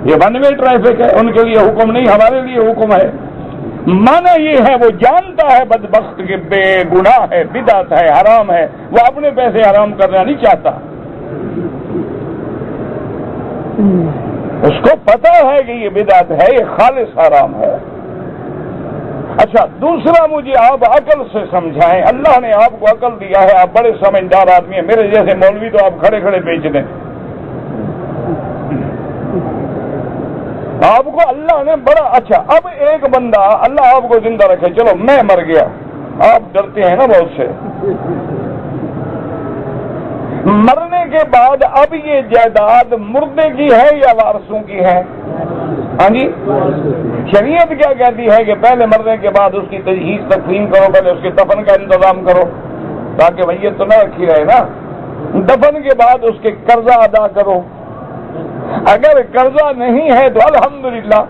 یہ ون وے ٹریفک ہے، ان کے لیے حکم نہیں، ہمارے لیے حکم ہے. مانا یہ ہے وہ جانتا ہے بدبخت کہ بے گناہ ہے، بدعت ہے، حرام ہے، وہ اپنے پیسے حرام کرنا نہیں چاہتا. اس کو پتا ہے کہ یہ بدعت ہے، یہ خالص حرام ہے. اچھا، دوسرا مجھے آپ عقل سے سمجھائیں. اللہ نے آپ کو عقل دیا ہے، آپ بڑے سمجھدار آدمی ہیں. میرے جیسے مولوی تو آپ کھڑے کھڑے بیچ دیں. آپ کو اللہ نے بڑا اچھا. اب ایک بندہ، اللہ آپ کو زندہ رکھے، چلو میں مر گیا، آپ ڈرتے ہیں نا بہت سے. مرنے کے بعد اب یہ جائیداد مردے کی ہے یا وارثوں کی ہے؟ ہاں جی، شریعت کیا کہتی ہے کہ پہلے مرنے کے بعد اس کی تجہیز تقسیم کرو، پہلے اس کے دفن کا انتظام کرو تاکہ میت تو نہ رکھی رہے نا. دفن کے بعد اس کے قرضہ ادا کرو. اگر قرضہ نہیں ہے تو الحمدللہ،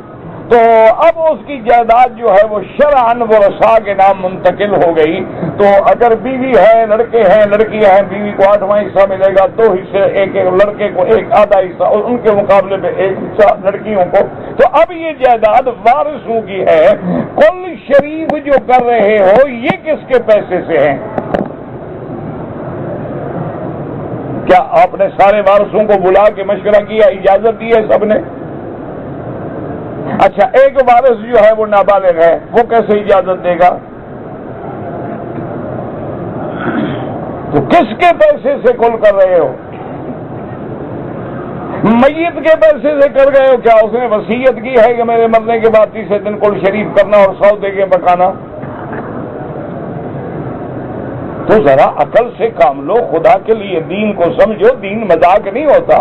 تو اب اس کی جائیداد جو ہے وہ شرعاً ورثاء کے نام منتقل ہو گئی. تو اگر بیوی ہے، لڑکے ہیں، لڑکیاں ہیں، بیوی کو 8واں حصہ ملے گا، 2 حصے ایک لڑکے کو، ایک آدھا حصہ، اور ان کے مقابلے میں 1 حصہ لڑکیوں کو. تو اب یہ جائیداد وارثوں کی ہے. کل شریف جو کر رہے ہو یہ کس کے پیسے سے ہیں؟ کیا آپ نے سارے وارثوں کو بلا کے مشورہ کیا، اجازت دی ہے سب نے؟ اچھا، ایک وارث جو ہے وہ نابالغ ہے، وہ کیسے اجازت دے گا؟ تو کس کے پیسے سے کل کر رہے ہو؟ میت کے پیسے سے کر گئے ہو؟ کیا اس نے وصیت کی ہے کہ میرے مرنے کے بعد تیسرے دن کل شریف کرنا اور 100 دے کے پکانا؟ تو ذرا عقل سے کام لو، خدا کے لیے دین کو سمجھو. دین مذاق نہیں ہوتا.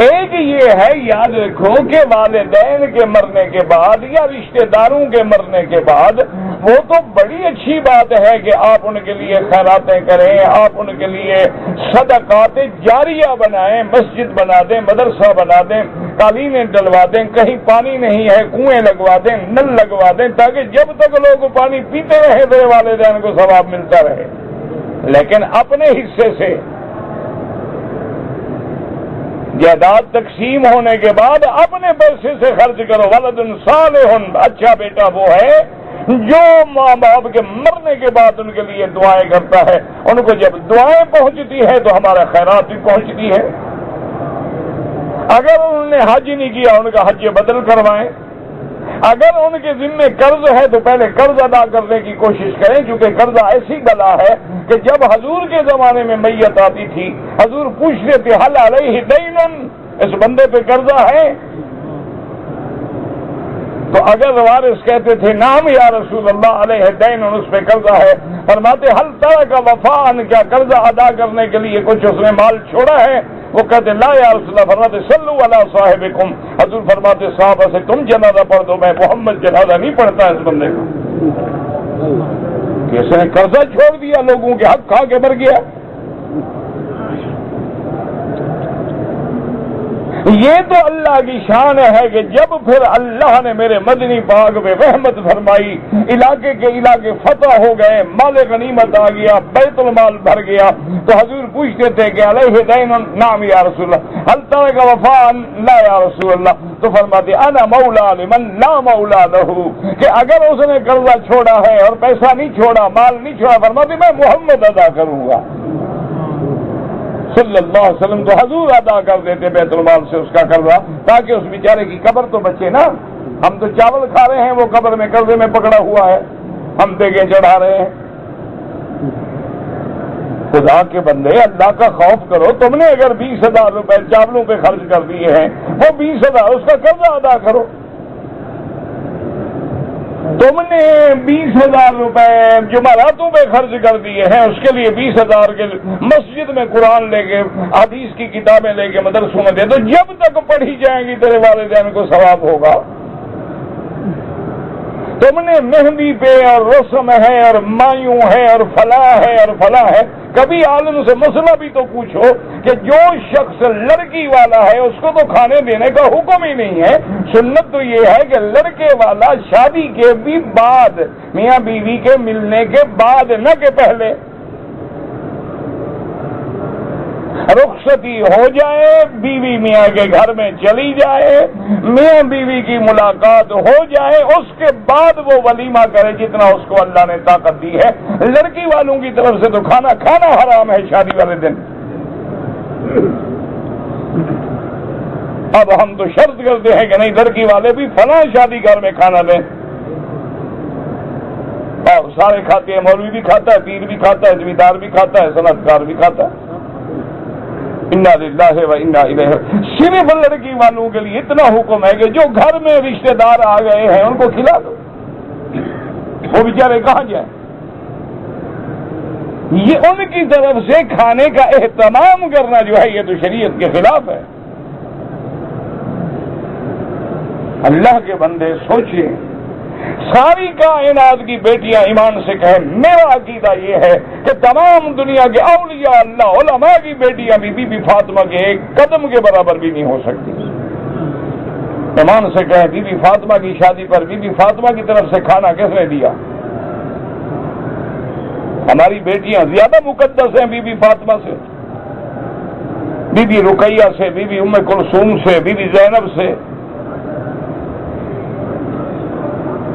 ایک یہ ہے، یاد رکھو کہ والدین کے مرنے کے بعد یا رشتہ داروں کے مرنے کے بعد وہ تو بڑی اچھی بات ہے کہ آپ ان کے لیے خیراتیں کریں، آپ ان کے لیے صدقات جاریہ بنائیں، مسجد بنا دیں، مدرسہ بنا دیں، قالینیں ڈلوا دیں، کہیں پانی نہیں ہے کنویں لگوا دیں، نل لگوا دیں، تاکہ جب تک لوگ پانی پیتے رہے تیرے والدین کو ثواب ملتا رہے۔ لیکن اپنے حصے سے جائیداد تقسیم ہونے کے بعد اپنے پیسے سے خرچ کرو۔ ولد صالح، اچھا بیٹا وہ ہے جو ماں باپ کے مرنے کے بعد ان کے لیے دعائیں کرتا ہے، ان کو جب دعائیں پہنچتی ہے تو ہمارا خیرات بھی پہنچتی ہے۔ اگر انہوں نے حج نہیں کیا ان کا حج بدل کروائیں، اگر ان کے ذمے قرض ہے تو پہلے قرض ادا کرنے کی کوشش کریں، کیونکہ قرضہ ایسی بلا ہے کہ جب حضور کے زمانے میں میت آتی تھی حضور پوچھتے تھے حل علیہ دین، اس بندے پہ قرضہ ہے؟ تو اگر وارث کہتے تھے نام یا رسول اللہ علیہ دین، اس پہ قرضہ ہے، فرماتے حل ترک وفاء، کیا قرضہ ادا کرنے کے لیے کچھ اس نے مال چھوڑا ہے؟ وہ کہتے لا یا رسول اللہ، فرماتے صلو علی صاحبکم، حضور فرماتے صحابہ سے تم جنازہ پڑھ دو، میں محمد جنازہ نہیں پڑھتا اس بندے کو۔ کس نے قرضہ چھوڑ دیا، لوگوں کے حق کھا کے مر گیا۔ یہ تو اللہ کی شان ہے کہ جب پھر اللہ نے میرے مدنی پاک پہ رحمت فرمائی، علاقے کے علاقے فتح ہو گئے، مال غنیمت آ گیا، بیت المال بھر گیا، تو حضور پوچھتے تھے کہ علیہ دین نام یا رسول اللہ، حل ترک وفاء لا یا رسول اللہ، تو فرماتے انا مولا لمن لا مولا لہ، کہ اگر اس نے قرضہ چھوڑا ہے اور پیسہ نہیں چھوڑا، مال نہیں چھوڑا، فرماتے میں محمد ادا کروں گا صلی اللہ علیہ وسلم، تو حضور ادا کر دیتے بیت المال سے اس کا قرضہ، تاکہ اس بیچارے کی قبر تو بچے نا۔ ہم تو چاول کھا رہے ہیں، وہ قبر میں قرضے میں پکڑا ہوا ہے، ہم دیگیں چڑھا رہے ہیں۔ خدا کے بندے اللہ کا خوف کرو، تم نے اگر 20,000 روپے چاولوں پہ خرچ کر دیے ہیں، وہ 20,000 اس کا قرضہ ادا کرو۔ تم نے 20,000 روپے جمعراتوں پہ خرچ کر دیے ہیں، اس کے لیے 20,000 کے مسجد میں قرآن لے کے حدیث کی کتابیں لے کے مدرسوں میں دے دو، جب تک پڑھی جائیں گی تیرے والدین کو ثواب ہوگا۔ تم نے مہندی پہ اور رسم ہے اور مایوں ہے اور فلاح ہے اور فلاح ہے، کبھی عالم سے مسئلہ بھی تو پوچھو کہ جو شخص لڑکی والا ہے اس کو تو کھانے دینے کا حکم ہی نہیں ہے، سنت تو یہ ہے کہ لڑکے والا شادی کے بھی بعد، میاں بیوی کے ملنے کے بعد، نہ کہ پہلے، رخصتی ہو جائے، بیوی میاں کے گھر میں چلی جائے، میاں بیوی کی ملاقات ہو جائے، اس کے بعد وہ ولیمہ کرے جتنا اس کو اللہ نے طاقت دی ہے۔ لڑکی والوں کی طرف سے تو کھانا حرام ہے شادی والے دن۔ اب ہم تو شرط کرتے ہیں کہ نہیں، لڑکی والے بھی فلاں شادی گھر میں کھانا دیں، اور سارے کھاتے ہیں، مولوی بھی کھاتا ہے، پیر بھی کھاتا ہے، زمیندار بھی کھاتا ہے، صنعتکار بھی کھاتا ہے۔ انا للہ و انا الیہ، صرف لڑکی والوں کے لیے اتنا حکم ہے کہ جو گھر میں رشتہ دار آ گئے ہیں ان کو کھلا دو، وہ بیچارے کہاں جائیں۔ یہ ان کی طرف سے کھانے کا اہتمام کرنا جو ہے یہ تو شریعت کے خلاف ہے۔ اللہ کے بندے سوچیں، ساری کائنات کی بیٹیاں ایمان سے کہیں، میرا عقیدہ یہ ہے کہ تمام دنیا کے اولیاء اللہ علماء کی بیٹیاں بھی بی بی فاطمہ کے ایک قدم کے برابر بھی نہیں ہو سکتی۔ ایمان سے کہیں، بی بی فاطمہ کی شادی پر بی بی فاطمہ کی طرف سے کھانا کس نے دیا؟ ہماری بیٹیاں زیادہ مقدس ہیں بی بی فاطمہ سے، بی بی رقیہ سے، بی بی ام کلثوم سے، بی بی زینب سے۔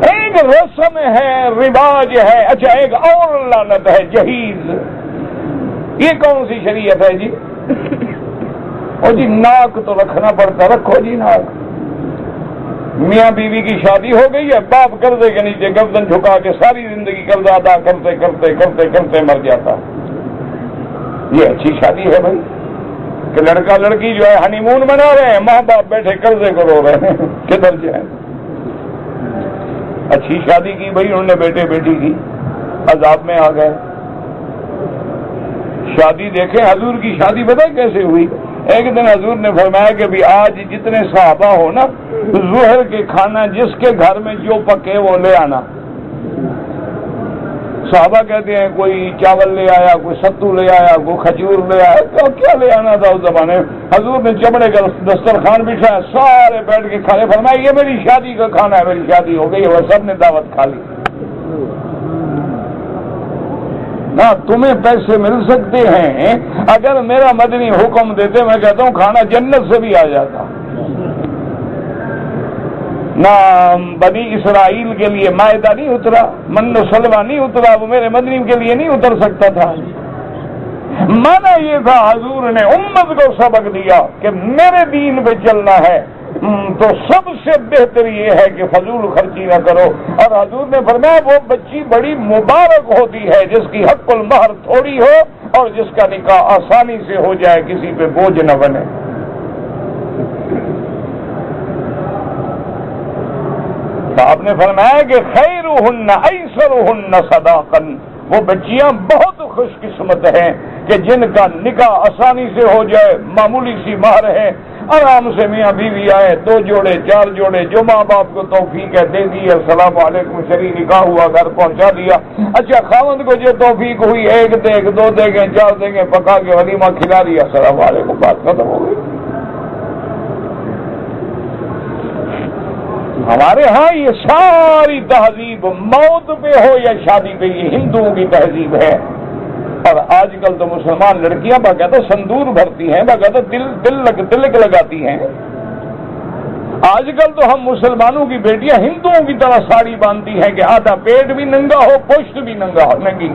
ایک رسم ہے، رواج ہے، اچھا ایک اور لعنت ہے، جہیز۔ یہ کون سی شریعت ہے جی؟ اور جی ناک تو رکھنا پڑتا، رکھو جی ناک۔ میاں بیوی کی شادی ہو گئی ہے، باپ قرضے کے نیچے گردن جھکا کے ساری زندگی قرضہ ادا کرتے کرتے کرتے کرتے مر جاتا۔ یہ اچھی شادی ہے بھائی کہ لڑکا لڑکی جو ہے ہنی مون منا رہے ہیں، ماں باپ بیٹھے قرضے کو رو رہے ہیں، کدھر جائیں؟ اچھی شادی کی بھائی انہوں نے، بیٹے بیٹی کی، عذاب میں آ گئے۔ شادی دیکھیں، حضور کی شادی پتہ کیسے ہوئی؟ ایک دن حضور نے فرمایا کہ بھی آج جتنے صحابہ ہو نا، ظہر کے کھانا جس کے گھر میں جو پکے وہ لے آنا۔ صحابہ کہتے ہیں کوئی چاول لے آیا، کوئی ستو لے آیا، کوئی کھجور لے آیا، تو کیا لے آنا تھا اس زمانے میں؟ حضور نے چمڑے کا دسترخوان بچھایا، سارے بیٹھ کے کھانے، فرمایا یہ میری شادی کا کھانا ہے، میری شادی ہو گئی، وہ سب نے دعوت کھا لی۔ نہ تمہیں پیسے مل سکتے ہیں، اگر میرا مدنی حکم دیتے میں کہتا ہوں کھانا جنت سے بھی آ جاتا۔ نہ بنی اسرائیل کے لیے مائدہ نہیں اترا، من و سلوہ نہیں اترا، وہ میرے مدنی کے لیے نہیں اتر سکتا تھا۔ مانا یہ تھا حضور نے امت کو سبق دیا کہ میرے دین پہ چلنا ہے تو سب سے بہتر یہ ہے کہ فضول خرچی نہ کرو۔ اور حضور نے فرمایا وہ بچی بڑی مبارک ہوتی ہے جس کی حق المہر تھوڑی ہو اور جس کا نکاح آسانی سے ہو جائے، کسی پہ بوجھ نہ بنے۔ آپ نے فرمایا کہ خیرہن ایسرہن صداقا، وہ بچیاں بہت خوش قسمت ہیں کہ جن کا نکاح آسانی سے ہو جائے، معمولی سی مہر ہے، آرام سے میاں بیوی آئے، 2 جوڑے 4 جوڑے، جو ماں باپ کو توفیق ہے دے دی، السلام علیکم، شرعی نکاح ہوا، گھر پہنچا دیا۔ اچھا خاوند کو جو توفیق ہوئی 1 دیگ 2 دیگیں 4 دیگیں پکا کے ولیمہ کھلا دیا، السلام علیکم، بات ختم ہو گئی۔ ہمارے ہاں یہ ساری تہذیب موت پہ ہو یا شادی پہ، یہ ہندوؤں کی تہذیب ہے۔ اور آج کل تو مسلمان لڑکیاں باقاعدہ سندور بھرتی ہیں، باقاعدہ تلک لگاتی ہیں۔ آج کل تو ہم مسلمانوں کی بیٹیاں ہندوؤں کی طرح ساڑی باندھتی ہیں کہ آدھا پیٹ بھی ننگا ہو، پشت بھی ننگی۔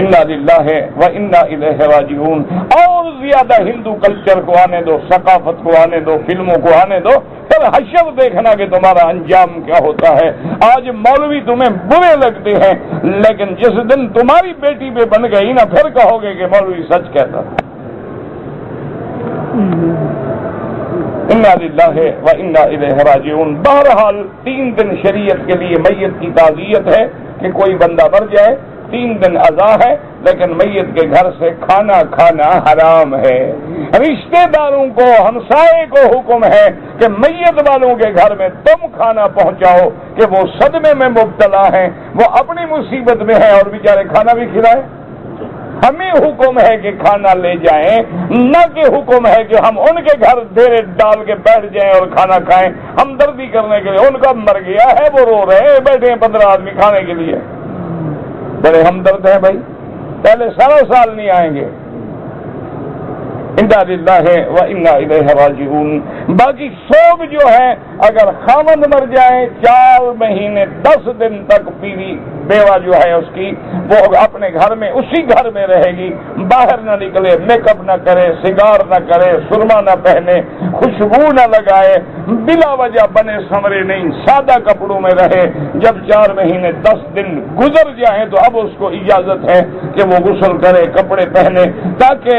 انا للہ و انا الیہ راجعون۔ اور زیادہ ہندو کلچر کو آنے دو، ثقافت کو آنے دو، فلموں کو آنے دو، پھر حشر دیکھنا کہ تمہارا انجام کیا ہوتا ہے۔ آج مولوی تمہیں برے لگتے ہیں، لیکن جس دن تمہاری بیٹی پہ بن گئی نا، پھر کہو گے کہ مولوی سچ کہتا۔ انا للہ و انا الیہ راجعون۔ بہرحال 3 دن شریعت کے لیے میت کی تعزیت ہے کہ کوئی بندہ مر جائے، 3 دن عزا ہے، لیکن میت کے گھر سے کھانا کھانا حرام ہے۔ رشتہ داروں کو، ہمسائے کو حکم ہے کہ میت والوں کے گھر میں تم کھانا پہنچاؤ کہ وہ صدمے میں مبتلا ہیں، وہ اپنی مصیبت میں ہیں اور بیچارے کھانا بھی کھلائیں۔ ہمیں حکم ہے کہ کھانا لے جائیں، نہ کہ حکم ہے کہ ہم ان کے گھر ڈھیرے ڈال کے بیٹھ جائیں اور کھانا کھائیں ہمدردی کرنے کے لیے۔ ان کا مر گیا ہے، وہ رو رہے ہیں، بیٹھے ہیں 15 آدمی کھانے کے لیے، بڑے ہمدرد ہیں بھائی، پہلے 100 سال نہیں آئیں گے۔ انا للہ و انا الیہ راجعون۔ باقی سوگ جو ہے، اگر خاوند مر جائے 4 مہینے 10 دن تک بیوہ جو ہے اس کی، وہ اپنے گھر میں، اسی گھر میں رہے گی، باہر نہ نکلے، میک اپ نہ کرے، سگار نہ کرے، سرما نہ پہنے، خوشبو نہ لگائے، بلا وجہ بنے سمرے نہیں، سادہ کپڑوں میں رہے۔ جب 4 مہینے 10 دن گزر جائیں تو اب اس کو اجازت ہے کہ وہ غسل کرے، کپڑے پہنے، تاکہ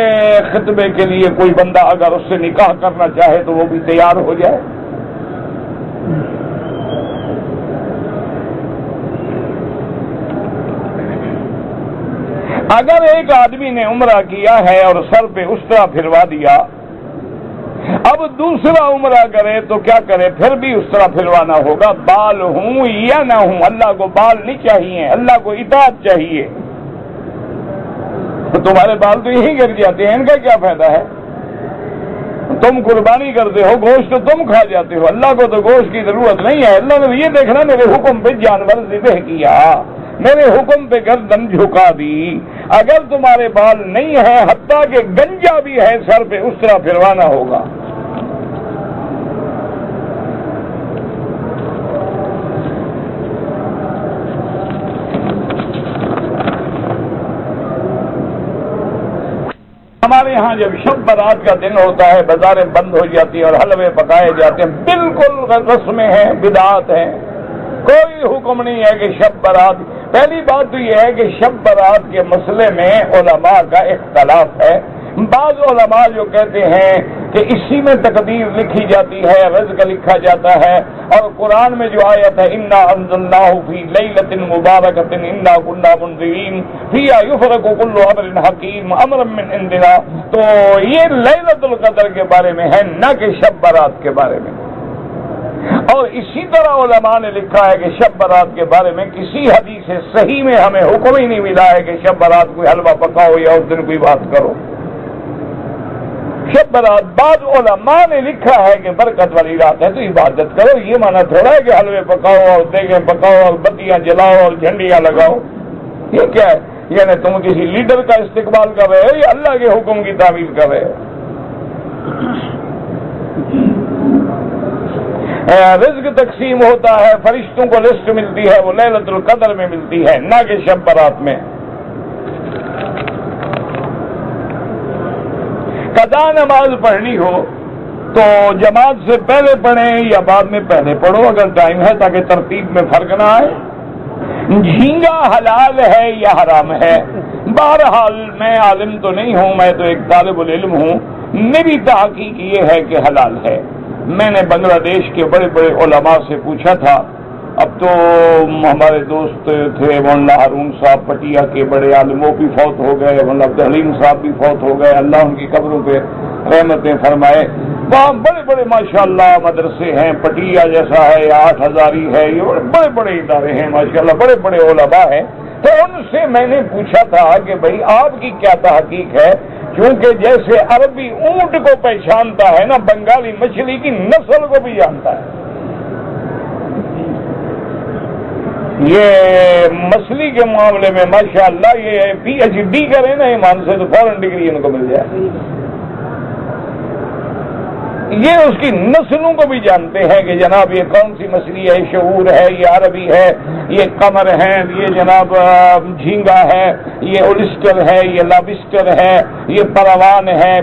خطبے کے لیے کوئی بندہ اگر اس سے نکاح کرنا چاہے تو وہ بھی تیار ہو جائے۔ اگر ایک آدمی نے عمرہ کیا ہے اور سر پہ اسطرا پھروا دیا، اب دوسرا عمرہ کرے تو کیا کرے؟ پھر بھی اسطرا پھروانا ہوگا، بال ہوں یا نہ ہوں۔ اللہ کو بال نہیں چاہیے، اللہ کو اطاعت چاہیے۔ تو تمہارے بال تو یہی گر جاتے ہیں، ان کا کیا فائدہ ہے؟ تم قربانی کرتے ہو، گوشت تو تم کھا جاتے ہو، اللہ کو تو گوشت کی ضرورت نہیں ہے۔ اللہ نے یہ دیکھنا میرے حکم پہ جانور ذبح کیا، میرے حکم پہ گردن جھکا دی۔ اگر تمہارے بال نہیں ہیں، حتیٰ کہ گنجا بھی ہے سر پہ، اس طرح پھروانا ہوگا۔ ہمارے ہاں جب شب برات کا دن ہوتا ہے، بازاریں بند ہو جاتی ہیں اور حلوے پکائے جاتے ہیں، بالکل رسمیں ہیں، بدعات ہیں، کوئی حکم نہیں ہے کہ شب برات۔ پہلی بات تو یہ ہے کہ شب برات کے مسئلے میں علماء کا اختلاف ہے۔ بعض علماء جو کہتے ہیں کہ اسی میں تقدیر لکھی جاتی ہے، رزق لکھا جاتا ہے، اور قرآن میں جو آیت ہے انا انزلناہ فی لیلۃ مبارکۃ انا کنا منذرین فیہا یفرق کل امر حکیم امرا من عندنا، تو یہ لیلۃ القدر کے بارے میں ہے، نہ کہ شب برات کے بارے میں۔ اور اسی طرح علماء نے لکھا ہے کہ شب برات کے بارے میں کسی حدیث صحیح میں ہمیں حکم ہی نہیں ملا ہے کہ شب برات کوئی حلوہ پکاؤ یا اس دن کوئی بات کرو. شب برات بعض علماء نے لکھا ہے کہ برکت والی رات ہے تو عبادت کرو. یہ مانا تھوڑا ہے کہ حلوے پکاؤ اور دیگیں پکاؤ اور بتیاں جلاؤ اور جھنڈیاں لگاؤ. یہ کیا ہے؟ یعنی تم کسی لیڈر کا استقبال کر رہے ہو یا اللہ کے حکم کی تعمیل کر رہے ہو؟ رزق تقسیم ہوتا ہے، فرشتوں کو لسٹ ملتی ہے، وہ لیلۃ القدر میں ملتی ہے، نہ کہ شب برات میں. قضا نماز پڑھنی ہو تو جماعت سے پہلے پڑھیں یا بعد میں پہلے پڑھو اگر ٹائم ہے، تاکہ ترتیب میں فرق نہ آئے. جھینگا حلال ہے یا حرام ہے؟ بہرحال میں عالم تو نہیں ہوں، میں تو ایک طالب العلم ہوں. میری تحقیق یہ ہے کہ حلال ہے. میں نے بنگلہ دیش کے بڑے بڑے علماء سے پوچھا تھا. اب تو ہمارے دوست تھے مولانا ہارون صاحب پٹیا کے بڑے عالم، وہ بھی فوت ہو گئے، مولانا عبدالحلیم صاحب بھی فوت ہو گئے، اللہ ان کی قبروں پہ رحمتیں فرمائے. وہاں بڑے بڑے ماشاءاللہ مدرسے ہیں، پٹیا جیسا ہے یا 8 ہزاری ہے، یہ بڑے بڑے ادارے ہیں ماشاءاللہ، بڑے بڑے علماء ہیں. تو ان سے میں نے پوچھا تھا کہ بھائی آپ کی کیا تحقیق ہے؟ کیونکہ جیسے عربی اونٹ کو پہچانتا ہے نا، بنگالی مچھلی کی نسل کو بھی جانتا ہے. یہ مچھلی کے معاملے میں ماشاءاللہ یہ PhD کرے نا ایمان سے تو فوراً ڈگری ان کو مل جائے. یہ اس کی نسلوں کو بھی جانتے ہیں کہ جناب یہ کون سی مچھلی ہے، شعور ہے، یہ عربی ہے، یہ قمر ہے، یہ جناب جھینگا ہے، یہ اولسٹر ہے، یہ لابسٹر ہے، یہ پروان ہے.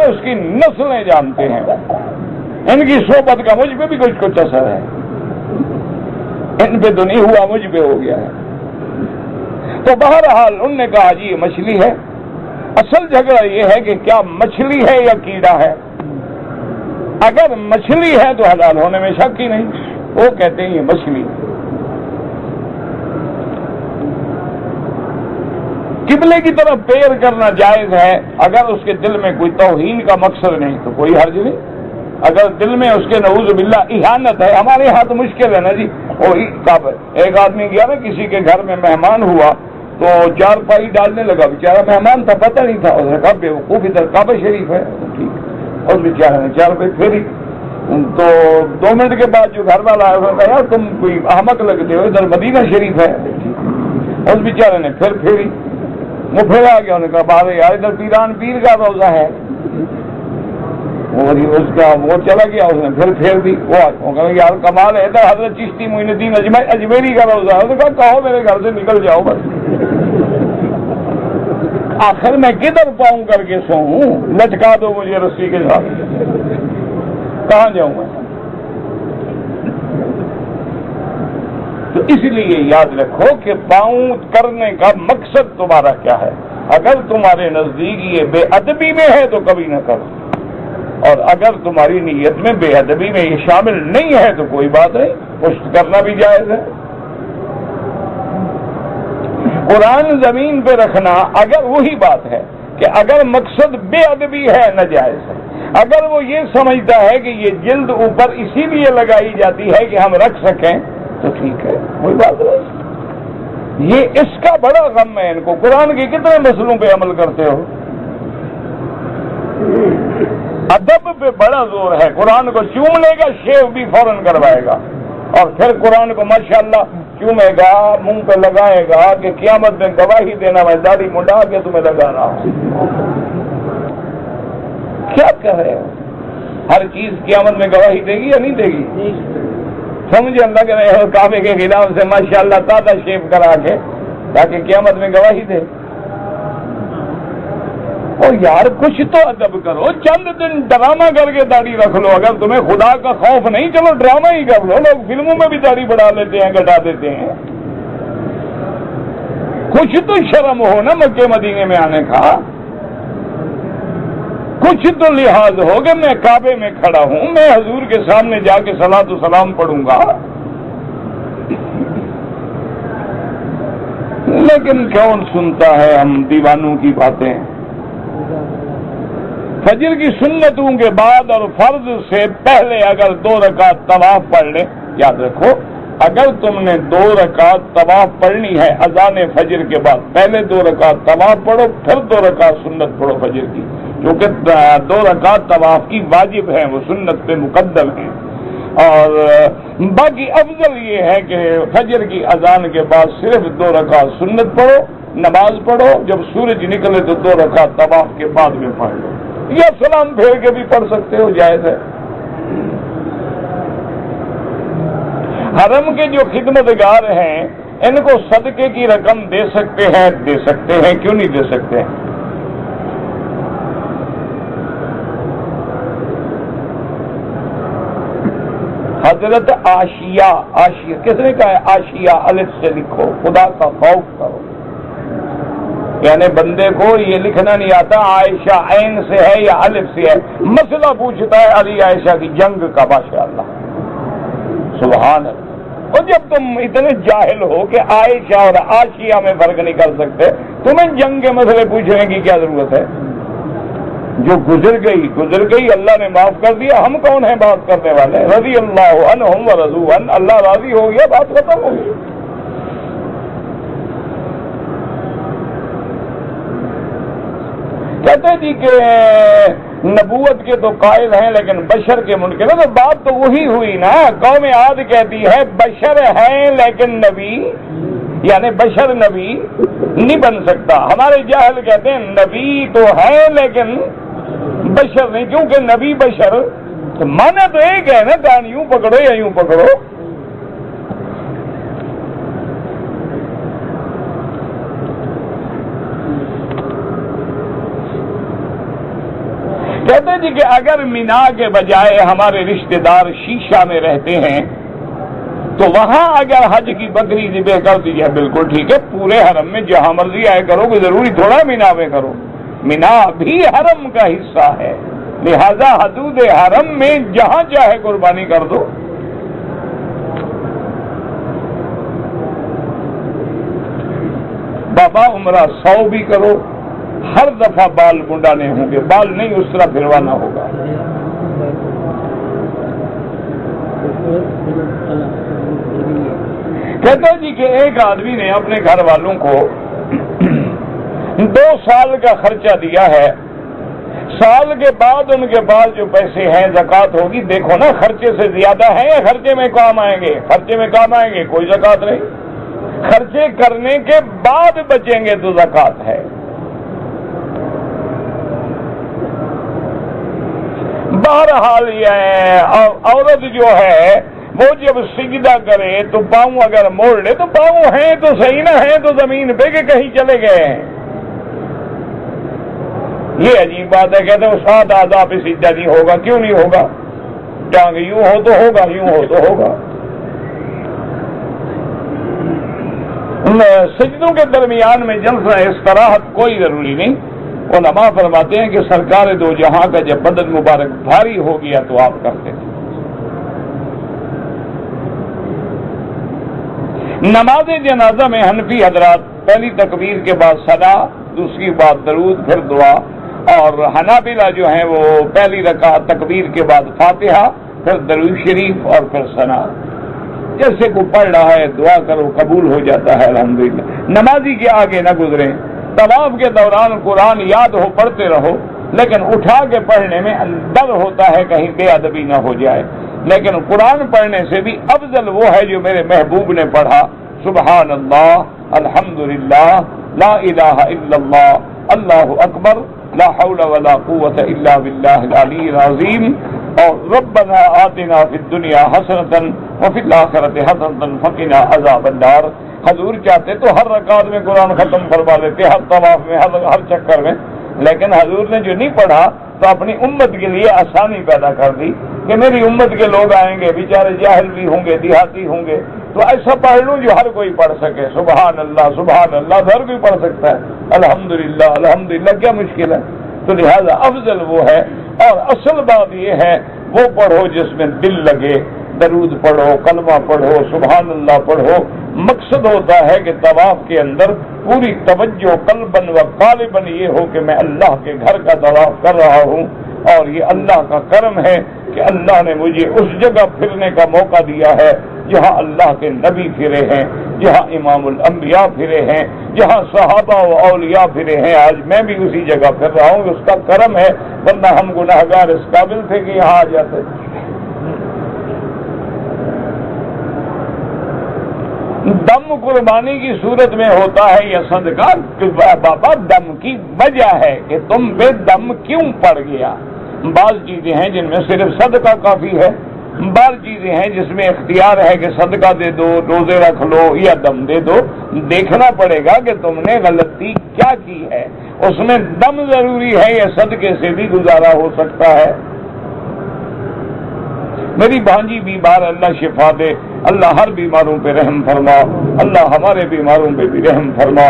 اس کی نسلیں جانتے ہیں. ان کی صحبت کا مجھ پہ بھی کچھ اثر ہے. ان پہ تو نہیں ہوا، مجھ پہ ہو گیا ہے. تو بہرحال انہوں نے کہا جی یہ مچھلی ہے. اصل جھگڑا یہ ہے کہ کیا مچھلی ہے یا کیڑا ہے. اگر مچھلی ہے تو حلال ہونے میں شک ہی نہیں. وہ کہتے ہیں یہ مچھلی. قبلے کی طرف پیر کرنا جائز ہے اگر اس کے دل میں کوئی توہین کا مقصد نہیں تو کوئی حرج نہیں. اگر دل میں اس کے نعوذ باللہ اہانت ہے، ہمارے یہاں تو مشکل ہے نا جی. ایک آدمی گیا نا کسی کے گھر میں مہمان ہوا تو چارپائی ڈالنے لگا. بیچارہ مہمان تھا، پتہ نہیں تھا. اس نے کہا بیوقوف ادھر کعبہ شریف ہے. ٹھیک. اور بیچارہ نے 4 روپے پھیری. تو 2 منٹ کے بعد جو گھر والا آیا انہوں نے کہا یار تم کوئی احمق لگتے ہو، ادھر مدینہ شریف ہے. اس بیچارے نے پھر پھیری. وہ پھر آ گیا. انہوں نے کہا بارے یار ادھر پیران پیر کا روزہ ہے. اور اس کا وہ چلا گیا. اس نے پھر پھیر دی. وہ کہا یار کمال ہے، ادھر حضرت چشتی معین الدین اجمیری کا روزہ ہے. اس نے کہا کہو میرے گھر سے نکل جاؤ بس. آخر میں کدھر پاؤں کر کے سوؤں؟ لٹکا دو مجھے رسی کے ساتھ. کہاں جاؤں میں؟ تو اس لیے یاد رکھو کہ پاؤں کرنے کا مقصد تمہارا کیا ہے. اگر تمہارے نزدیک یہ بے ادبی میں ہے تو کبھی نہ کرو، اور اگر تمہاری نیت میں بے ادبی میں یہ شامل نہیں ہے تو کوئی بات نہیں، پشت کرنا بھی جائز ہے. قرآن زمین پہ رکھنا اگر وہی بات ہے کہ اگر مقصد بے ادبی ہے ناجائز ہے. اگر وہ یہ سمجھتا ہے کہ یہ جلد اوپر اسی لیے لگائی جاتی ہے کہ ہم رکھ سکیں تو ٹھیک ہے، کوئی بات نہیں. یہ اس کا بڑا غم ہے ان کو. قرآن کے کتنے مسئلوں پہ عمل کرتے ہو؟ ادب پہ بڑا زور ہے. قرآن کو چوم لے گا، شیو بھی فوراً کروائے گا، اور پھر قرآن کو ماشاءاللہ چومے گا، منہ پہ لگائے گا کہ قیامت میں گواہی دینا میں داڑھی منڈا کے تمہیں لگا رہا ہوں. کیا کہہ رہے ہو؟ ہر چیز قیامت میں گواہی دے گی یا نہیں دے گی؟ سمجھے لگ رہے ہو کعبے کے خلاف سے ماشاءاللہ تازہ شیپ کرا کے تاکہ قیامت میں گواہی دے. اور یار کچھ تو ادب کرو. چند دن ڈرامہ کر کے داڑھی رکھ لو. اگر تمہیں خدا کا خوف نہیں چلو ڈرامہ ہی کر لو. لوگ فلموں میں بھی داڑھی بڑھا لیتے ہیں، گھٹا دیتے ہیں. کچھ تو شرم ہو نا مکے مدینے میں آنے کا. کچھ تو لحاظ ہو کہ میں کعبے میں کھڑا ہوں، میں حضور کے سامنے جا کے صلاۃ و سلام پڑھوں گا. لیکن کون سنتا ہے ہم دیوانوں کی باتیں. فجر کی سنتوں کے بعد اور فرض سے پہلے اگر 2 رکعت طواف پڑھ لیں، یاد رکھو اگر تم نے 2 رکعت طواف پڑھنی ہے اذان فجر کے بعد، پہلے 2 رکعت طواف پڑھو پھر 2 رکعت سنت پڑھو فجر کی، کیونکہ 2 رکعت طواف کی واجب ہے، وہ سنت پہ مقدم ہے۔ اور باقی افضل یہ ہے کہ فجر کی اذان کے بعد صرف 2 رکعت سنت پڑھو، نماز پڑھو، جب سورج نکلے تو 2 رکعت طواف کے بعد میں پڑھ لو، یا سلام پھیر کے بھی پڑھ سکتے ہو، جائز ہے۔ حرم کے جو خدمتگار ہیں ان کو صدقے کی رقم دے سکتے ہیں، کیوں نہیں دے سکتے ہیں؟ حضرت عاشیہ کس نے کہا ہے؟ عاشیہ الف سے لکھو، خدا کا خوف کرو، یعنی بندے کو یہ لکھنا نہیں آتا عائشہ عین سے ہے یا الف سے ہے، مسئلہ پوچھتا ہے علی عائشہ کی جنگ کا، ماشاءاللہ سبحان اللہ۔ اور جب تم اتنے جاہل ہو کہ عائشہ اور عاشیہ میں فرق نہیں کر سکتے، تمہیں جنگ کے مسئلے پوچھنے کی کیا ضرورت ہے؟ جو گزر گئی اللہ نے معاف کر دیا، ہم کون ہیں بات کرنے والے؟ رضی اللہ عنہم ورضوا عنہ، اللہ راضی ہو گیا، بات ختم ہو گئی۔ کہتے جی کہ نبوت کے تو قائل ہیں لیکن بشر کے منکر ہیں، تو بات تو وہی ہوئی نا، قوم عاد کہتی ہے بشر ہیں لیکن نبی، یعنی بشر نبی نہیں بن سکتا۔ ہمارے جاہل کہتے ہیں نبی تو ہے لیکن بشر نہیں، کیونکہ نبی بشر تو مانا تو ایک ہے نا، کان یوں پکڑو یا یوں پکڑو۔ کہتے جی کہ اگر مینا کے بجائے ہمارے رشتہ دار شیشہ میں رہتے ہیں تو وہاں اگر حج کی بکری ذبح کر دی جائے، بالکل ٹھیک ہے، پورے حرم میں جہاں مرضی آئے کرو، کوئی ضروری تھوڑا مینا میں کرو، مینا بھی حرم کا حصہ ہے، لہذا حدود حرم میں جہاں چاہے قربانی کر دو۔ بابا عمرہ 100 بھی کرو، ہر دفعہ بال منڈانے ہوں گے، بال نہیں اس طرح پھروانا ہوگا۔ کہتا جی کہ ایک آدمی نے اپنے گھر والوں کو 2 سال کا خرچہ دیا ہے، سال کے بعد ان کے پاس جو پیسے ہیں زکوٰۃ ہوگی، دیکھو نا خرچے سے زیادہ ہے یا خرچے میں کام آئیں گے؟ خرچے میں کام آئیں گے، کوئی زکوٰۃ نہیں، خرچے کرنے کے بعد بچیں گے تو زکوٰۃ ہے۔ بہرحال یہ عورت جو ہے وہ جب سجدہ کرے تو پاؤں اگر موڑ لے تو پاؤں ہیں تو صحیح نہ ہیں تو زمین پہ کہ کہیں چلے گئے ہیں، یہ عجیب بات ہے۔ کہتے ہیں 7 اعضاء پہ سجدہ نہیں ہوگا، کیوں نہیں ہوگا؟ ٹانگ یوں ہو تو ہوگا، یوں ہو تو ہوگا۔ سجدوں کے درمیان میں جلسہ استراحت کوئی ضروری نہیں۔ علماء فرماتے ہیں کہ سرکار دو جہاں کا جب بدن مبارک بھاری ہو گیا تو آپ کرتے تھے۔ نماز جنازہ میں حنفی حضرات پہلی تکبیر کے بعد ثنا، دوسری بات درود، پھر دعا، اور حنابلہ جو ہیں وہ پہلی رکعت تکبیر کے بعد فاتحہ، پھر درود شریف اور پھر ثنا۔ جیسے کو پڑھ رہا ہے دعا کرو، قبول ہو جاتا ہے الحمدللہ۔ نمازی کے آگے نہ گزریں۔ طواف کے دوران قرآن یاد ہو پڑھتے رہو، لیکن اٹھا کے پڑھنے میں ڈر ہوتا ہے کہیں بے ادبی نہ ہو جائے۔ لیکن قرآن پڑھنے سے بھی افضل وہ ہے جو میرے محبوب نے پڑھا، سبحان اللہ، الحمدللہ، لا الہ الا اللہ، اللہ اکبر، لا حول ولا قوت الا باللہ العلی العظیم، اور ربنا آتنا فی الدنیا حسنۃ وفی الآخرۃ حسنۃ وقنا عذاب النار۔ حضور چاہتے تو ہر رکعت میں قرآن ختم فرما دیتے، ہر طواف میں، ہر چکر میں، لیکن حضور نے جو نہیں پڑھا تو اپنی امت کے لیے آسانی پیدا کر دی کہ میری امت کے لوگ آئیں گے، بیچارے جاہل بھی ہوں گے، دیہاتی ہوں گے، تو ایسا پڑھ لوں جو ہر کوئی پڑھ سکے، سبحان اللہ سبحان اللہ، ہر کوئی پڑھ سکتا ہے، الحمدللہ الحمدللہ، کیا مشکل ہے؟ تو لہذا افضل وہ ہے، اور اصل بات یہ ہے وہ پڑھو جس میں دل لگے، درود پڑھو، کلمہ پڑھو، سبحان اللہ پڑھو، مقصد ہوتا ہے کہ طواف کے اندر پوری توجہ قلباً و قالباً یہ ہو کہ میں اللہ کے گھر کا طواف کر رہا ہوں، اور یہ اللہ کا کرم ہے کہ اللہ نے مجھے اس جگہ پھرنے کا موقع دیا ہے جہاں اللہ کے نبی پھرے ہیں، جہاں امام الانبیاء پھرے ہیں، جہاں صحابہ و اولیاء پھرے ہیں۔ آج میں بھی اسی جگہ پھر رہا ہوں، اس کا کرم ہے، ورنہ ہم گناہگار اس قابل تھے کہ یہاں آ جاتے۔ دم قربانی کی صورت میں ہوتا ہے یا صدقہ؟ بابا دم کی وجہ ہے کہ تم پہ دم کیوں پڑ گیا۔ بعض چیزیں ہیں جن میں صرف صدقہ کافی ہے، بعض چیزیں ہیں جس میں اختیار ہے کہ صدقہ دے دو، روزے رکھ لو یا دم دے دو۔ دیکھنا پڑے گا کہ تم نے غلطی کیا کی ہے، اس میں دم ضروری ہے یا صدقے سے بھی گزارا ہو سکتا ہے۔ میری بھانجی بیمار، اللہ شفا دے، اللہ ہر بیماروں پہ رحم فرما، اللہ ہمارے بیماروں پہ بھی رحم فرما۔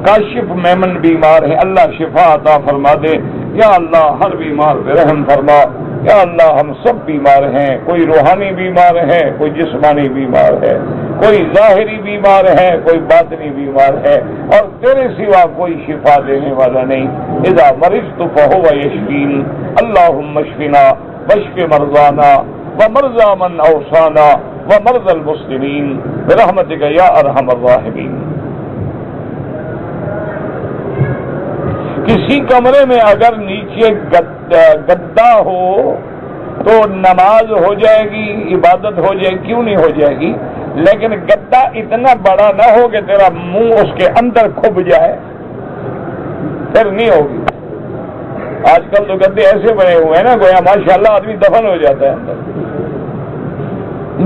کاشف میمن بیمار ہے، اللہ شفا عطا فرما دے، یا اللہ ہر بیمار پہ رحم فرما۔ یا اللہ ہم سب بیمار ہیں، کوئی روحانی بیمار ہے، کوئی جسمانی بیمار ہے، کوئی ظاہری بیمار ہے، کوئی باطنی بیمار ہے، اور تیرے سوا کوئی شفا دینے والا نہیں۔ اذا مرضت فهو یشفین، اللہم اشفنا واشف مرضانا ومرضى من اوصانا ومرضى المسلمین برحمتک یا ارحم الراحمین۔ کسی کمرے میں اگر نیچے گدا ہو تو نماز ہو جائے گی، عبادت ہو جائے گی، کیوں نہیں ہو جائے گی؟ لیکن گدا اتنا بڑا نہ ہو کہ تیرا منہ اس کے اندر کھب جائے، پھر نہیں ہوگی۔ آج کل تو گدے ایسے بنے ہوئے ہیں نا گویا ماشاءاللہ آدمی دفن ہو جاتا ہے اندر۔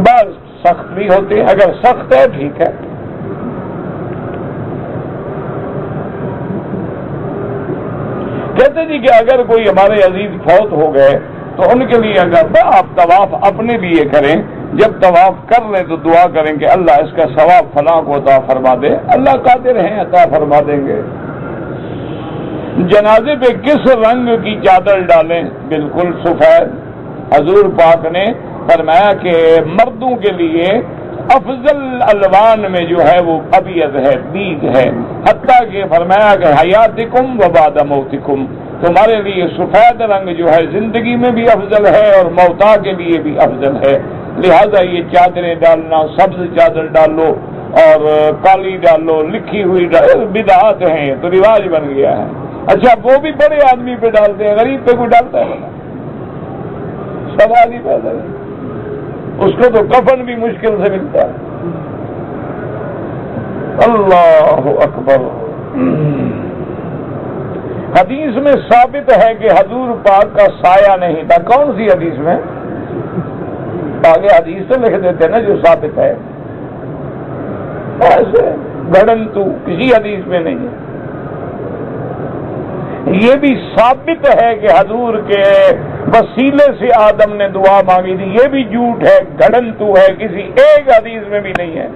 بس سخت بھی ہوتے ہیں، اگر سخت ہے ٹھیک ہے۔ کہتے جی کہ اگر کوئی ہمارے عزیز فوت ہو گئے تو ان کے لیے اگر آپ طواف اپنے لیے کریں، جب طواف کر لیں تو دعا کریں کہ اللہ اس کا ثواب فلاں کو عطا فرما دے، اللہ قادر ہیں عطا فرما دیں گے۔ جنازے پہ کس رنگ کی چادر ڈالیں؟ بالکل سفید۔ حضور پاک نے فرمایا کہ مردوں کے لیے افضل الوان میں جو ہے وہ ابیض ہے، بیج ہے، حتیٰ کہ فرمایا کہ حیاتکم و بعد موتکم، تمہارے لیے سفید رنگ جو ہے زندگی میں بھی افضل ہے اور موتا کے لیے بھی افضل ہے، لہذا یہ چادریں ڈالنا، سبز چادر ڈالو اور کالی ڈالو، لکھی ہوئی بدعات ہیں، تو رواج بن گیا ہے۔ اچھا وہ بھی بڑے آدمی پہ ڈالتے ہیں، غریب پہ کوئی ڈالتا ہے؟ سب آدمی پیدا ہے، اس کو تو کفن بھی مشکل سے ملتا ہے۔ اللہ اکبر۔ حدیث میں ثابت ہے کہ حضور پاک کا سایہ نہیں تھا۔ کون سی حدیث میں؟ آگے حدیث تو لکھ دیتے نا جو ثابت ہے، ایسے گھڑنتو کسی حدیث میں نہیں ہے۔ یہ بھی ثابت ہے کہ حضور کے وسیلے سے آدم نے دعا مانگی تھی، یہ بھی جھوٹ ہے، گھڑنتو ہے، کسی ایک حدیث میں بھی نہیں ہے۔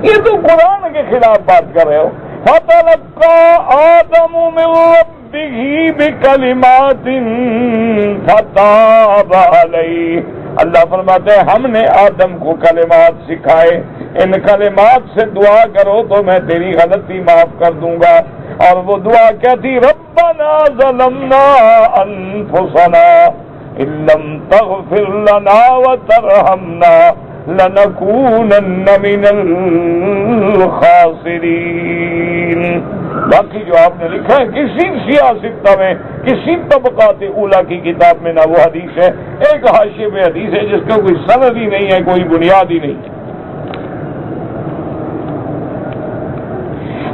یہ تو قرآن کے خلاف بات کر رہے ہو۔ فَتَلَقَّى آدَمُ مِن رَبِّهِ بِكَلِمَاتٍ فَتَابَ عَلَيْهِ، اللہ فرماتے ہیں ہم نے آدم کو کلمات سکھائے، ان کلمات سے دعا کرو تو میں تیری غلطی معاف کر دوں گا۔ اور وہ دعا کیا تھی؟ ربنا ظلمنا انفسنا ان لم تغفر لنا وترحمنا لنکونن من الخاسرین۔ باقی جو آپ نے لکھا ہے کسی سیاستہ میں، کسی طبقات اولیٰ کی کتاب میں نہ وہ حدیث ہے، ایک حاشیے میں حدیث ہے جس کا کوئی سند ہی نہیں ہے، کوئی بنیاد ہی نہیں ہے۔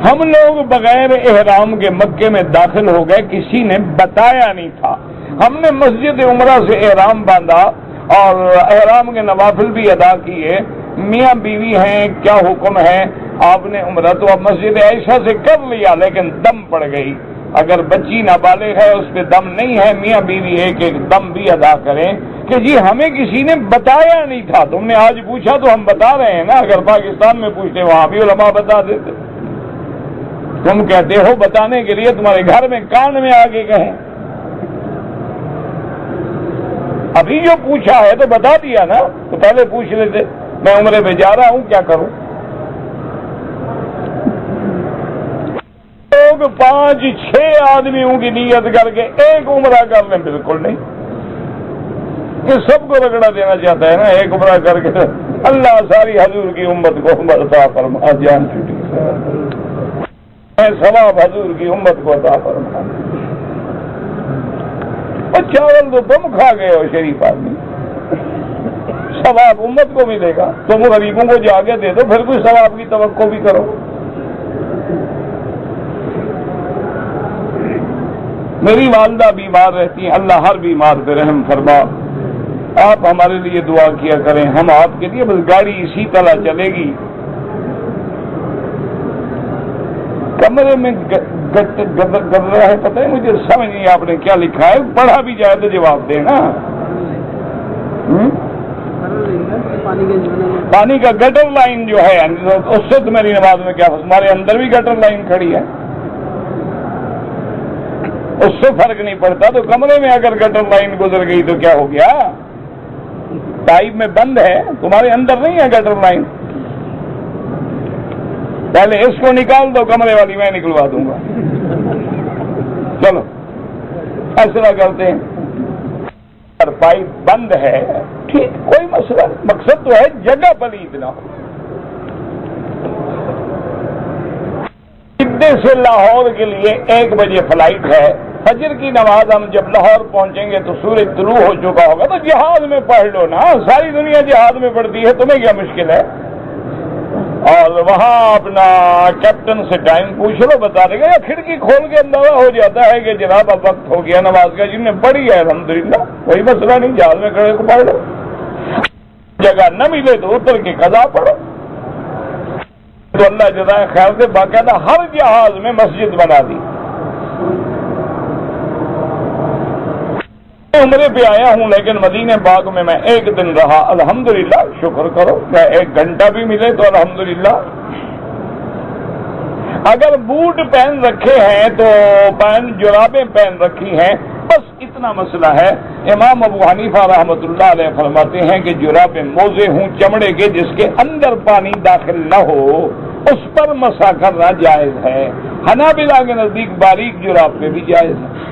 ہم لوگ بغیر احرام کے مکے میں داخل ہو گئے، کسی نے بتایا نہیں تھا۔ ہم نے مسجد عمرہ سے احرام باندھا اور احرام کے نوافل بھی ادا کیے، میاں بیوی ہیں، کیا حکم ہے؟ آپ نے عمرہ تو اب مسجد عائشہ سے کر لیا لیکن دم پڑ گئی، اگر بچی نابالغ ہے اس پہ دم نہیں ہے، میاں بیوی ایک ایک دم بھی ادا کریں کہ جی ہمیں کسی نے بتایا نہیں تھا۔ تم نے آج پوچھا تو ہم بتا رہے ہیں نا، اگر پاکستان میں پوچھتے وہاں بھی علماء بتا دیتے۔ تم کہتے ہو بتانے کے لیے، تمہارے گھر میں کان میں آگے کہیں۔ ابھی جو پوچھا ہے تو بتا دیا نا، تو پہلے پوچھ لیتے میں عمرے پہ جا رہا ہوں کیا کروں؟ لوگ 5-6 آدمیوں کی نیت کر کے ایک عمرہ کر لیں، بالکل نہیں، یہ سب کو رگڑا دینا چاہتا ہے نا، ایک عمرہ کر کے اللہ ساری حضور کی امت کو عطا فرما، جان چھٹی ثواب حضور کی امت کو عطا فرما۔ اور چاول تو تم کھا گئے ہو شریف آدمی، ثواب امت کو ملے گا، تم غریبوں کو جا کے دے دو، پھر کوئی ثواب کی توقع بھی کرو۔ میری والدہ بیمار رہتی ہیں، اللہ ہر بیمار پہ رحم فرما، آپ ہمارے لیے دعا کیا کریں، ہم آپ کے لیے، بس گاڑی اسی طرح چلے گی، کمرے میں گر رہا ہے، پتہ ہے مجھے سمجھ نہیں آپ نے کیا لکھا ہے، پڑھا بھی جائے تو جواب دیں نا۔ پانی کا گٹر لائن جو ہے اس سے تو میری نماز میں کیا، ہمارے اندر بھی گٹر لائن کھڑی ہے، اس سے فرق نہیں پڑتا، تو کمرے میں اگر گٹر لائن گزر گئی تو کیا ہو گیا؟ پائپ میں بند ہے، تمہارے اندر نہیں ہے گٹر لائن، پہلے اس کو نکال دو کمرے والی، میں نکلوا دوں گا، چلو فیصلہ کرتے ہیں۔ اگر پائپ بند ہے ٹھیک، کوئی مسئلہ نہیں، مقصد تو ہے جگہ پلید نہ ہو۔ جدہ سے لاہور کے لیے 1 بجے فلائٹ ہے، فجر کی نماز ہم جب لاہور پہنچیں گے تو سورج طلوع ہو چکا ہوگا، تو جہاز میں پڑھ لو نا، ساری دنیا جہاز میں پڑھتی ہے، تمہیں کیا مشکل ہے؟ اور وہاں اپنا کیپٹن سے ٹائم پوچھ لو، بتا دے گا، یا کھڑکی کھول کے اندازہ ہو جاتا ہے کہ جناب اب وقت ہو گیا نماز کا، جن نے پڑھی ہے الحمدللہ، کوئی مسئلہ نہیں، جہاز میں کھڑے کو پڑھ لو، جگہ نہ ملے تو اتر کے قضا پڑھو، تو اللہ جزائے خیر سے باقاعدہ ہر جہاز میں مسجد بنا دی۔ عمرے پہ آیا ہوں لیکن مدینہ پاک میں 1 دن رہا، الحمدللہ، شکر کرو، میں 1 گھنٹہ بھی ملے تو الحمدللہ۔ اگر بوٹ پہن رکھے ہیں تو جرابیں پہن رکھی ہیں، بس اتنا مسئلہ ہے۔ امام ابو حنیفہ رحمۃ اللہ علیہ فرماتے ہیں کہ جرابیں موزے ہوں چمڑے کے جس کے اندر پانی داخل نہ ہو، اس پر مسح کرنا جائز ہے۔ حنابلہ کے نزدیک باریک جراب پہ بھی جائز ہے۔